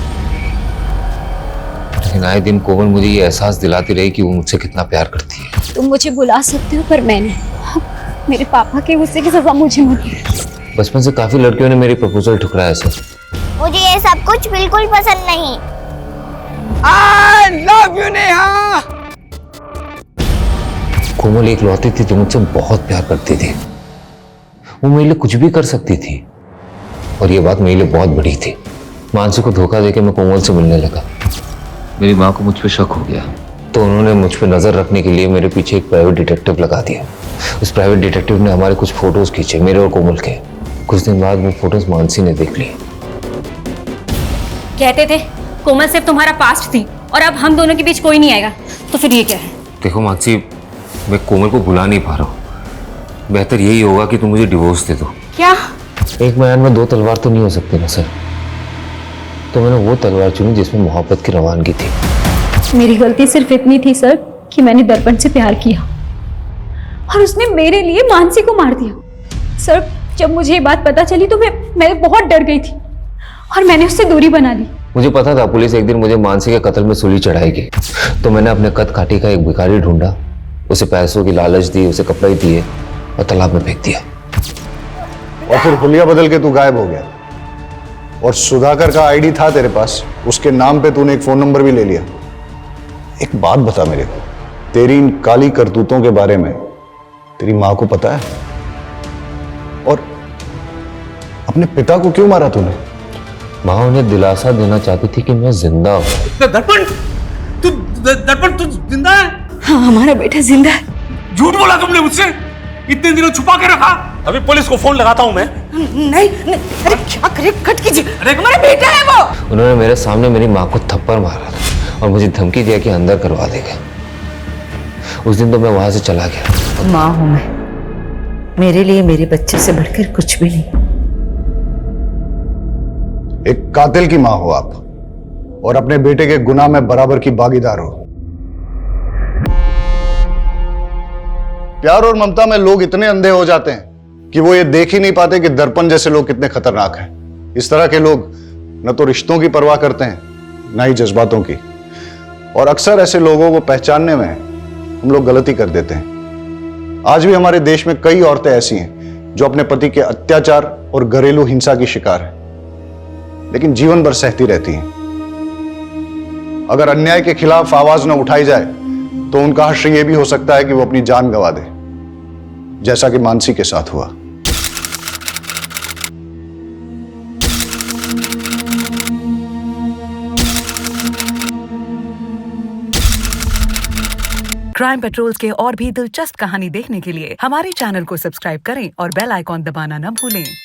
लेकिन आए दिन कोमल मुझे ये एहसास दिलाती रही कि वो मुझसे कितना प्यार करती है। तुम मुझे बुला सकते हो, पर मैंने मेरे पापा के गुस्से की सजा मुझे मत दो। बचपन से काफी लड़कियों ने मेरी प्रपोजल ठुकराया सर। मुझे ये सब कुछ बिल्कुल पसंद नहीं। I love you, Neha. कोमल एक लौती थी जो मुझसे बहुत प्यार करती थी। वो मेरे लिए कुछ भी कर सकती थी और ये बात मेरे लिए बहुत बड़ी थी। मानसी को धोखा देके मैं कोमल से मिलने लगा। मेरी माँ को मुझ पे शक हो गया तो उन्होंने मुझ पे नजर रखने के लिए मेरे पीछे एक प्राइवेट डिटेक्टिव लगा दिया। उस प्राइवेट डिटेक्टिव ने हमारे कुछ फोटोज खींचे, मेरे और कोमल के। कुछ दिन बाद वो फोटोज मानसी ने देख ली। कहते थे कोमल सिर्फ तुम्हारा पास्ट थी और अब हम दोनों के बीच कोई नहीं आएगा, तो फिर ये क्या है? देखो मानसी, मैं कोमल को भुला नहीं पा रहा हूँ। बेहतर यही होगा कि तुम मुझे डिवोर्स दे दो। क्या? एक मैदान में दो तलवार तो नहीं हो सकती ना सर। तो मैंने वो तलवार चुनी जिसमें मोहब्बत की रवानगी थी। मेरी गलती सिर्फ इतनी थी सर कि मैंने दर्पण से प्यार किया और उसने मेरे लिए मानसी को मार दिया। सर जब मुझे ये बात पता चली तो मैं बहुत डर गई थी और मैंने उससे दूरी बना ली। मुझे पता था पुलिस एक दिन मुझे मानसी के कत्ल में सूली चढ़ाएगी, तो मैंने अपने कद काठी का एक भिखारी ढूंढा, उसे पैसों की लालच दी, उसे कपड़े दिए और तालाब में फेंक दिया। और फिर हुलिया बदल के तू गायब हो गया और सुधाकर का आईडी था तेरे पास, उसके नाम पे तूने एक फोन नंबर भी ले लिया। एक बात बता मेरे को, तेरी इन काली करतूतों के बारे में तेरी माँ को पता है? और अपने पिता को क्यों मारा तूने? माँ उन्हें दिलासा देना चाहती थी कि मैं जिंदा हूं। दर्पण तू जिंदा है? हाँ, हमारा बेटा जिंदा है। झूठ बोला तुमने मुझसे, इतने दिनों छुपा के रखा। अभी पुलिस को फोन लगाता हूं मैं। नहीं, अरे क्या करे, कट कीजिए। अरे हमारा बेटा है वो। उन्होंने मेरे सामने मेरी माँ को थप्पड़ मारा था और मुझे धमकी दिया कि अंदर करवा देगा। उस दिन तो मैं वहां से चला गया। माँ हूं मैं, मेरे लिए मेरे बच्चे से बढ़कर कुछ भी नहीं। एक कातिल की माँ हो आप और अपने बेटे के गुनाह में बराबर की भागीदार हो। प्यार और ममता में लोग इतने अंधे हो जाते हैं कि वो ये देख ही नहीं पाते कि दर्पण जैसे लोग कितने खतरनाक हैं। इस तरह के लोग न तो रिश्तों की परवाह करते हैं, न ही जज्बातों की। और अक्सर ऐसे लोगों को पहचानने में हम लोग गलती कर देते हैं। आज भी हमारे देश में कई औरतें ऐसी हैं जो अपने पति के अत्याचार और घरेलू हिंसा की शिकार हैं, लेकिन जीवन भर सहती रहती हैं। अगर अन्याय के खिलाफ आवाज न उठाई जाए तो उनका हश्र यह भी हो सकता है कि वो अपनी जान गंवा दे, जैसा कि मानसी के साथ हुआ। क्राइम पेट्रोल्स के और भी दिलचस्प कहानी देखने के लिए हमारे चैनल को सब्सक्राइब करें और बेल आइकॉन दबाना न भूलें।